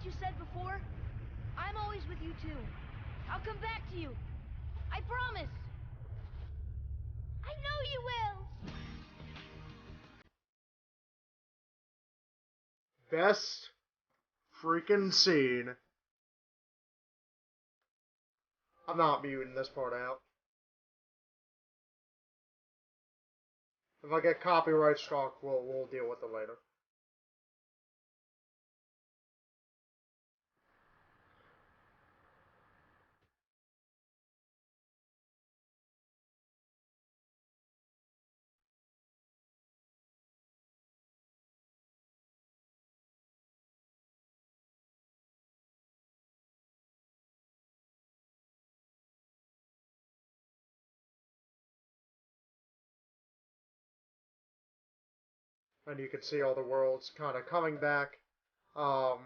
what you said before? I'm always with you too. I'll come back to you. I promise. I know you will. Best freaking scene. I'm not muting this part out. If I get copyright struck, we'll deal with it later. And you can see all the worlds kind of coming back, um,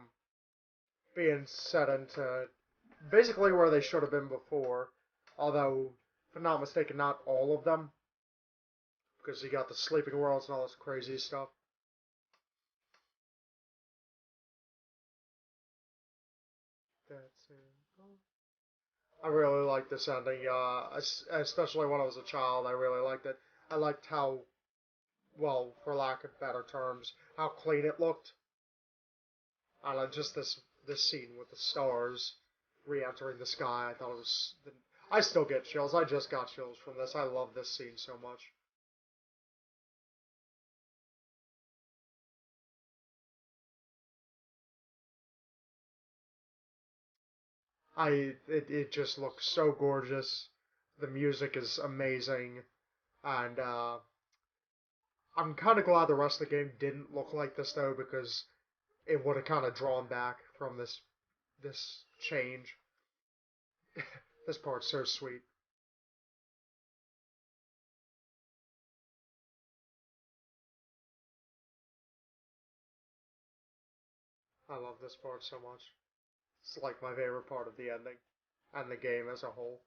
being set into basically where they should have been before. Although, if I'm not mistaken, not all of them, because you got the sleeping worlds and all this crazy stuff. That's it. I really like this ending, especially when I was a child. I really liked it. I liked how, well, for lack of better terms, how clean it looked. And just this scene with the stars re-entering the sky, I thought it was. I still get chills. I just got chills from this. I love this scene so much. It just looks so gorgeous. The music is amazing, and I'm kind of glad the rest of the game didn't look like this though, because it would have kind of drawn back from this change. This part's so sweet. I love this part so much. It's like my favorite part of the ending and the game as a whole.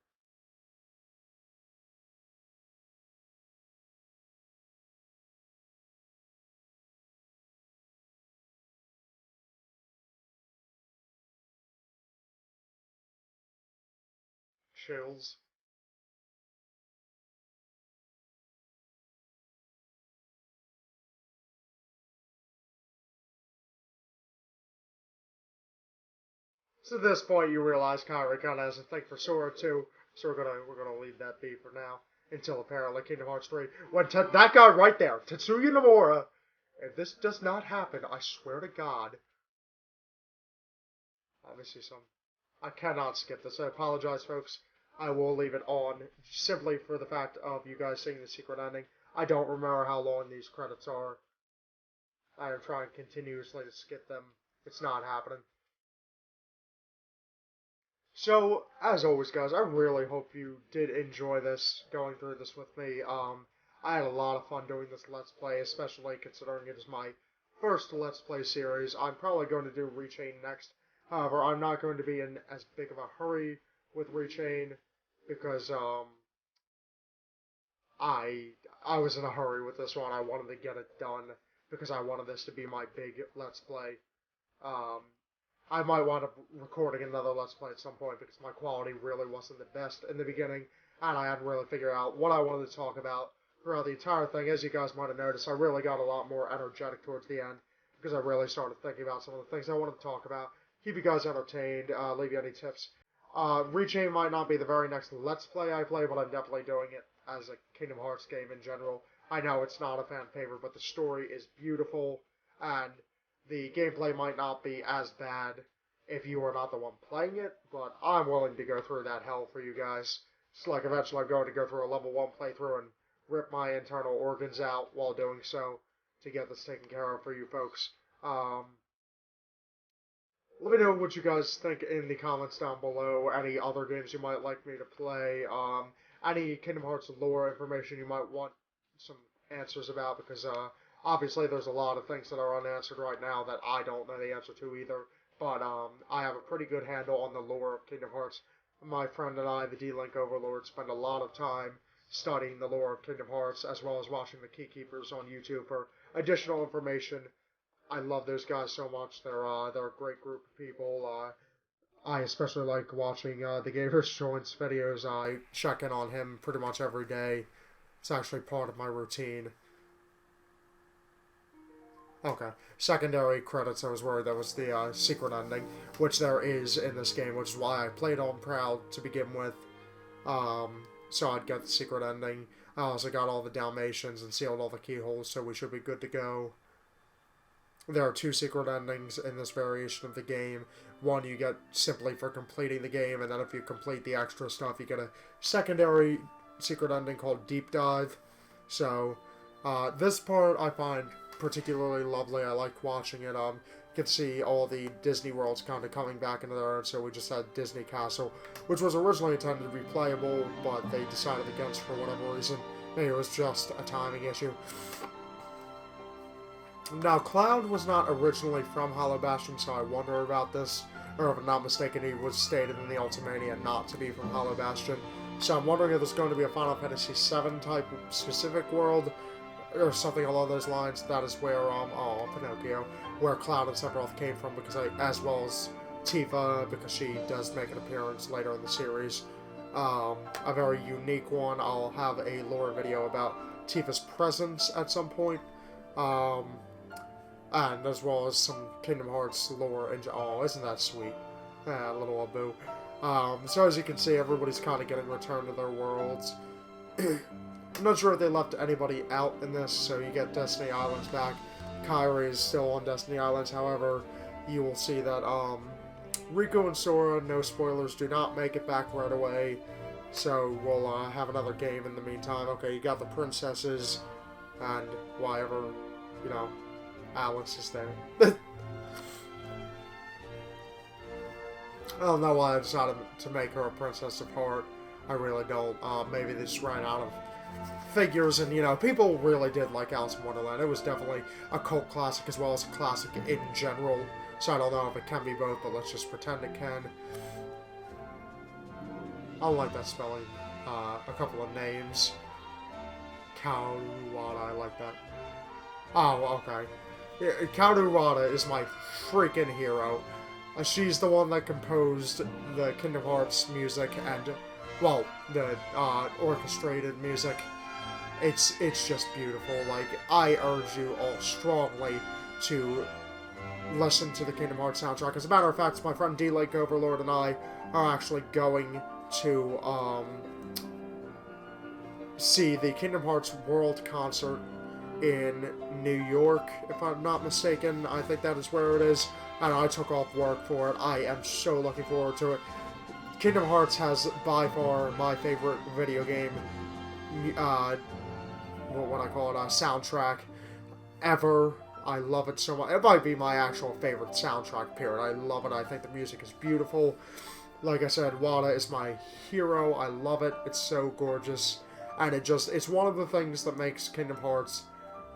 Chills. So at this point, you realize Kyrie kind of has a thing for Sora too. So we're gonna leave that be for now until apparently Kingdom Hearts 3. When that guy right there, Tetsuya Nomura, if this does not happen, I swear to God. Let me see some. I cannot skip this. I apologize, folks. I will leave it on simply for the fact of you guys seeing the secret ending. I don't remember how long these credits are. I am trying continuously to skip them. It's not happening. So, as always, guys, I really hope you did enjoy this, going through this with me. I had a lot of fun doing this Let's Play, especially considering it is my first Let's Play series. I'm probably going to do Rechain next. However, I'm not going to be in as big of a hurry with Rechain, because, I was in a hurry with this one. I wanted to get it done, because I wanted this to be my big Let's Play. Um, I might wind up recording another Let's Play at some point because my quality really wasn't the best in the beginning, and I hadn't really figured out what I wanted to talk about throughout the entire thing. As you guys might have noticed, I really got a lot more energetic towards the end because I really started thinking about some of the things I wanted to talk about, keep you guys entertained, leave you any tips. Rechain might not be the very next Let's Play I play, but I'm definitely doing it as a Kingdom Hearts game in general. I know it's not a fan favorite, but the story is beautiful, and the gameplay might not be as bad if you are not the one playing it, but I'm willing to go through that hell for you guys. It's like eventually I'm going to go through a level 1 playthrough and rip my internal organs out while doing so to get this taken care of for you folks. Let me know what you guys think in the comments down below. Any other games you might like me to play. Any Kingdom Hearts lore information you might want some answers about, because obviously there's a lot of things that are unanswered right now that I don't know the answer to either. But I have a pretty good handle on the lore of Kingdom Hearts. My friend and I, the D-Link Overlord, spend a lot of time studying the lore of Kingdom Hearts, as well as watching the Key Keepers on YouTube for additional information I love those guys so much. They're a great group of people. I especially like watching the Gators Joints videos. I check in on him pretty much every day. It's actually part of my routine. Okay. Secondary credits, I was worried that was the secret ending, which there is in this game, which is why I played on Proud to begin with. So I'd get the secret ending. I also got all the Dalmatians and sealed all the keyholes, so we should be good to go. There are 2 secret endings in this variation of the game. One you get simply for completing the game, and then if you complete the extra stuff, you get a secondary secret ending called Deep Dive. So, this part I find particularly lovely. I like watching it. You can see all the Disney worlds kind of coming back into there, and so we just had Disney Castle, which was originally intended to be playable, but they decided against for whatever reason. Maybe it was just a timing issue. Now, Cloud was not originally from Hollow Bastion, so I wonder about this. Or if I'm not mistaken, he was stated in the Ultimania not to be from Hollow Bastion. So I'm wondering if there's going to be a Final Fantasy VII type specific world, or something along those lines. That is where, Pinocchio, where Cloud and Sephiroth came from, because as well as Tifa, because she does make an appearance later in the series. A very unique one. I'll have a lore video about Tifa's presence at some point. And as well as some Kingdom Hearts lore. And oh, isn't that sweet? Little Abu. So as you can see, everybody's kind of getting returned to their worlds. I'm not sure if they left anybody out in this, so you get Destiny Islands back. Kairi is still on Destiny Islands, however, you will see that Riku and Sora, no spoilers, do not make it back right away. So we'll have another game in the meantime. Okay, you got the princesses, and whatever, you know, Alice is there. I don't know why I decided to make her a princess of heart. I really don't. Maybe they just ran out of figures, and, you know, people really did like Alice in Wonderland. It was definitely a cult classic as well as a classic in general. So I don't know if it can be both, but let's just pretend it can. I don't like that spelling. A couple of names. Kawada, I like that. Oh, okay. Yeah, Kawada is my freaking hero. She's the one that composed the Kingdom Hearts music and, well, the orchestrated music. It's just beautiful. Like, I urge you all strongly to listen to the Kingdom Hearts soundtrack. As a matter of fact, my friend D-Lake Overlord and I are actually going to see the Kingdom Hearts World Concert in New York, if I'm not mistaken. I think that is where it is, and I took off work for it. I am so looking forward to it. Kingdom Hearts has by far my favorite video game, what I call it, soundtrack ever. I love it so much. It might be my actual favorite soundtrack, period. I love it. I think the music is beautiful. Like I said, Wada is my hero. I love it. It's so gorgeous. And it's one of the things that makes Kingdom Hearts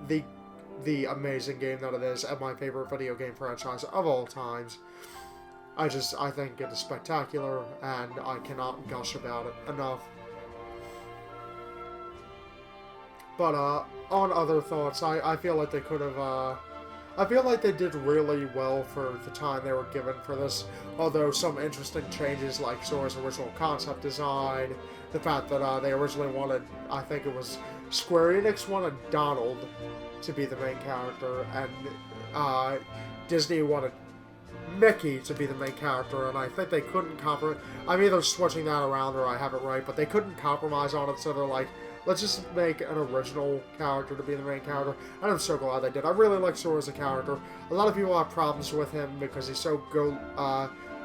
the amazing game that it is, and my favorite video game franchise of all times. I think it is spectacular, and I cannot gush about it enough. But, on other thoughts, I feel like they could have, I feel like they did really well for the time they were given for this, although some interesting changes like Sora's original concept design, the fact that they originally wanted, I think it was Square Enix wanted Donald to be the main character, and Disney wanted Mickey to be the main character, and I think they couldn't compromise. I'm either switching that around or I have it right, but they couldn't compromise on it, so they're like, let's just make an original character to be the main character, and I'm so glad they did. I really like Sora as a character. A lot of people have problems with him because he's so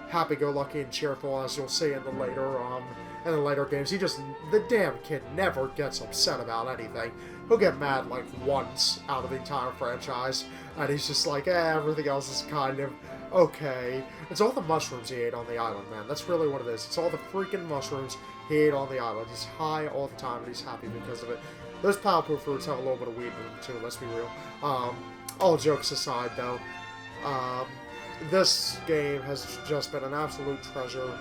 happy-go-lucky and cheerful, as you'll see in the later games. The damn kid never gets upset about anything. He'll get mad like once out of the entire franchise, and he's just like, everything else is kind of okay. It's all the mushrooms he ate on the island, man. That's really what it is. It's all the freaking mushrooms he ate on the island. He's high all the time, and he's happy because of it. Those Palpoo fruits have a little bit of weed in them, too, let's be real. All jokes aside, though, this game has just been an absolute treasure.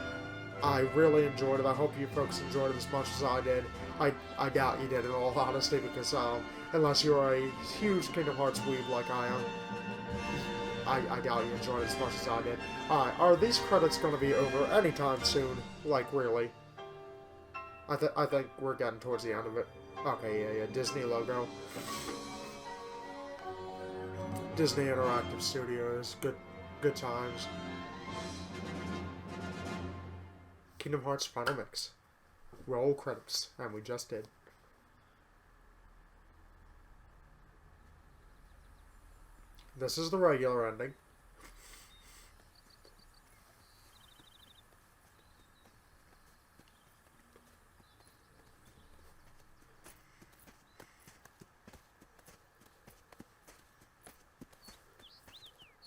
I really enjoyed it. I hope you folks enjoyed it as much as I did. I doubt you did, in all honesty, because unless you're a huge Kingdom Hearts weeb like I am. I doubt you enjoyed it as much as I did. Alright, are these credits going to be over anytime soon? Like, really? I think we're getting towards the end of it. Okay, yeah, Disney logo. Disney Interactive Studios. Good times. Kingdom Hearts Final Mix. Roll credits. And we just did. This is the regular ending.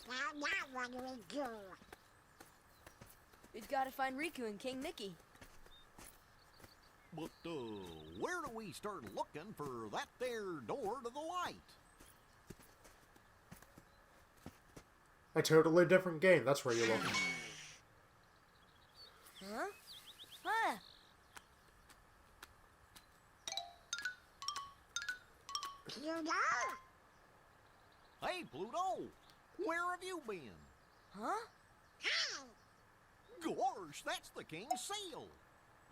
Now what do we do? We've got to find Riku and King Mickey. But, where do we start looking for that there door to the light? A totally different game. That's where you're looking. Huh? Huh? Pluto? Hey, Pluto! Where have you been? Huh? Gosh, that's the king's seal!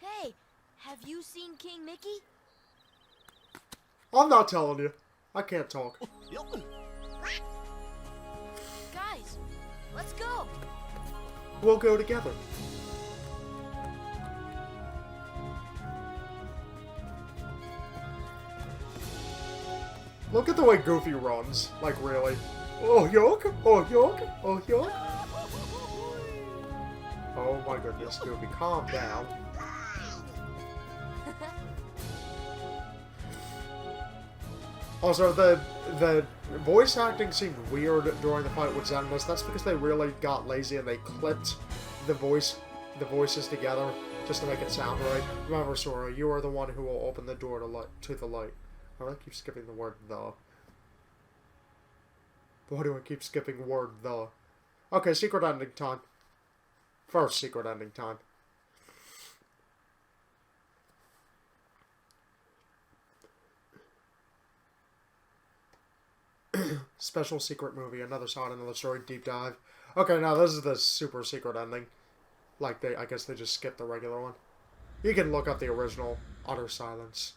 Hey, have you seen King Mickey? I'm not telling you. I can't talk. Guys, let's go. We'll go together. Look at the way Goofy runs. Like, really. Oh, yuck! Oh, yuck! Oh, yuck! Oh my goodness, Goofy, calm down. Also, the voice acting seemed weird during the fight with Xenimus. That's because they really got lazy and they clipped the voices together just to make it sound right. Remember, Sora, you are the one who will open the door to the light. I keep skipping the word the. Why do I keep skipping word the? Okay, secret ending time. First secret ending time. Special secret movie, another side, another story, deep dive. Okay, now this is the super secret ending. Like, I guess they just skipped the regular one. You can look up the original, Utter Silence.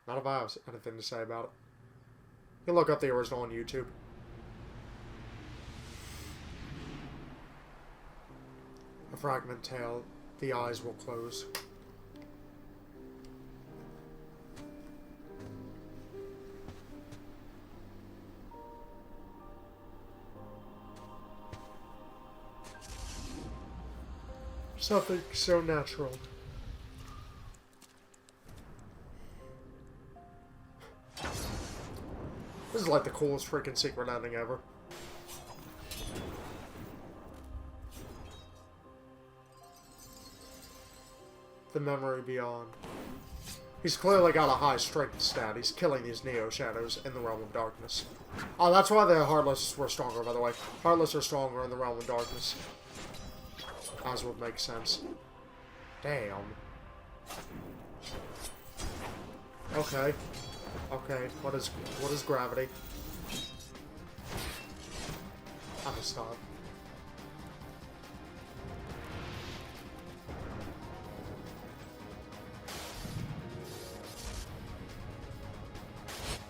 Not if I have anything to say about it. You can look up the original on YouTube. A fragment tale, the eyes will close. Something so natural. This is like the coolest freaking secret ending ever. The memory beyond. He's clearly got a high strength stat. He's killing these Neo Shadows in the Realm of Darkness. Oh, that's why the Heartless were stronger, by the way. Heartless are stronger in the Realm of Darkness. As would make sense. Damn. Okay. Okay, what is gravity? I'm gonna stop.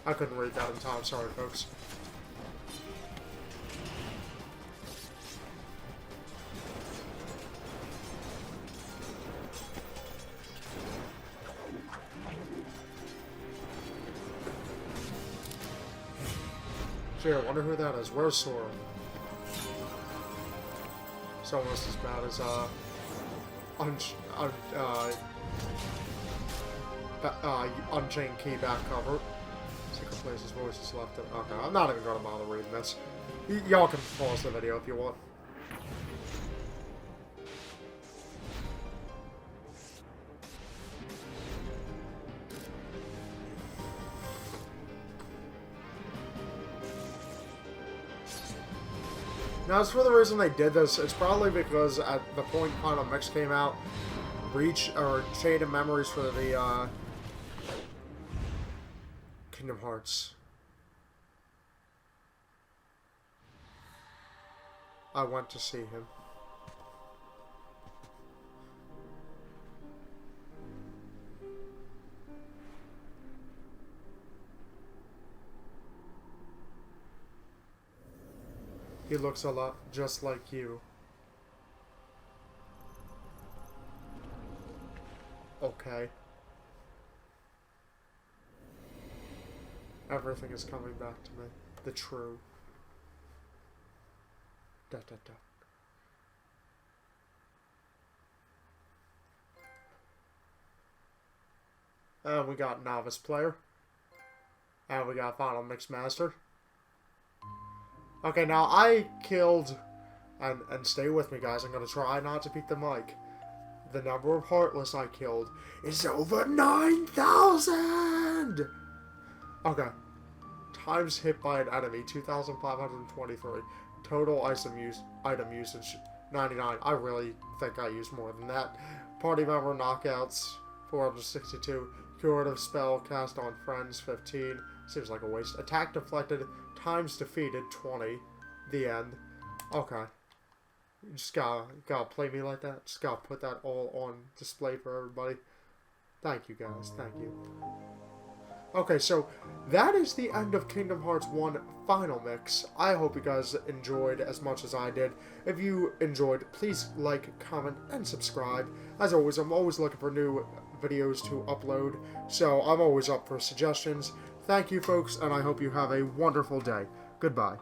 I couldn't read that in time, sorry folks. Gee, I wonder who that is. Where's Sora? It's almost as bad as, Unchained Key back cover. Secret Places voices left. Okay, I'm not even gonna bother reading this. Y'all can pause the video if you want. Now, as for the reason they did this, it's probably because at the point Final Mix came out, Reach, or Chain of Memories for the, Kingdom Hearts. I went to see him. He looks a lot just like you. Okay. Everything is coming back to me. The true. Da da da. And we got novice player. And we got final mix master. Okay, now I killed, and stay with me guys, I'm gonna try not to beat the mic. The number of Heartless I killed is over 9,000! Okay. Times hit by an enemy, 2,523. Total item usage, 99. I really think I used more than that. Party member knockouts, 462. Curative spell cast on friends, 15. Seems like a waste. Attack deflected, times defeated, 20. The end. Okay. You just gotta play me like that. Just gotta put that all on display for everybody. Thank you guys. Thank you. Okay, so that is the end of Kingdom Hearts 1 Final Mix. I hope you guys enjoyed as much as I did. If you enjoyed, please like, comment, and subscribe. As always, I'm always looking for new videos to upload, so I'm always up for suggestions. Thank you, folks, and I hope you have a wonderful day. Goodbye.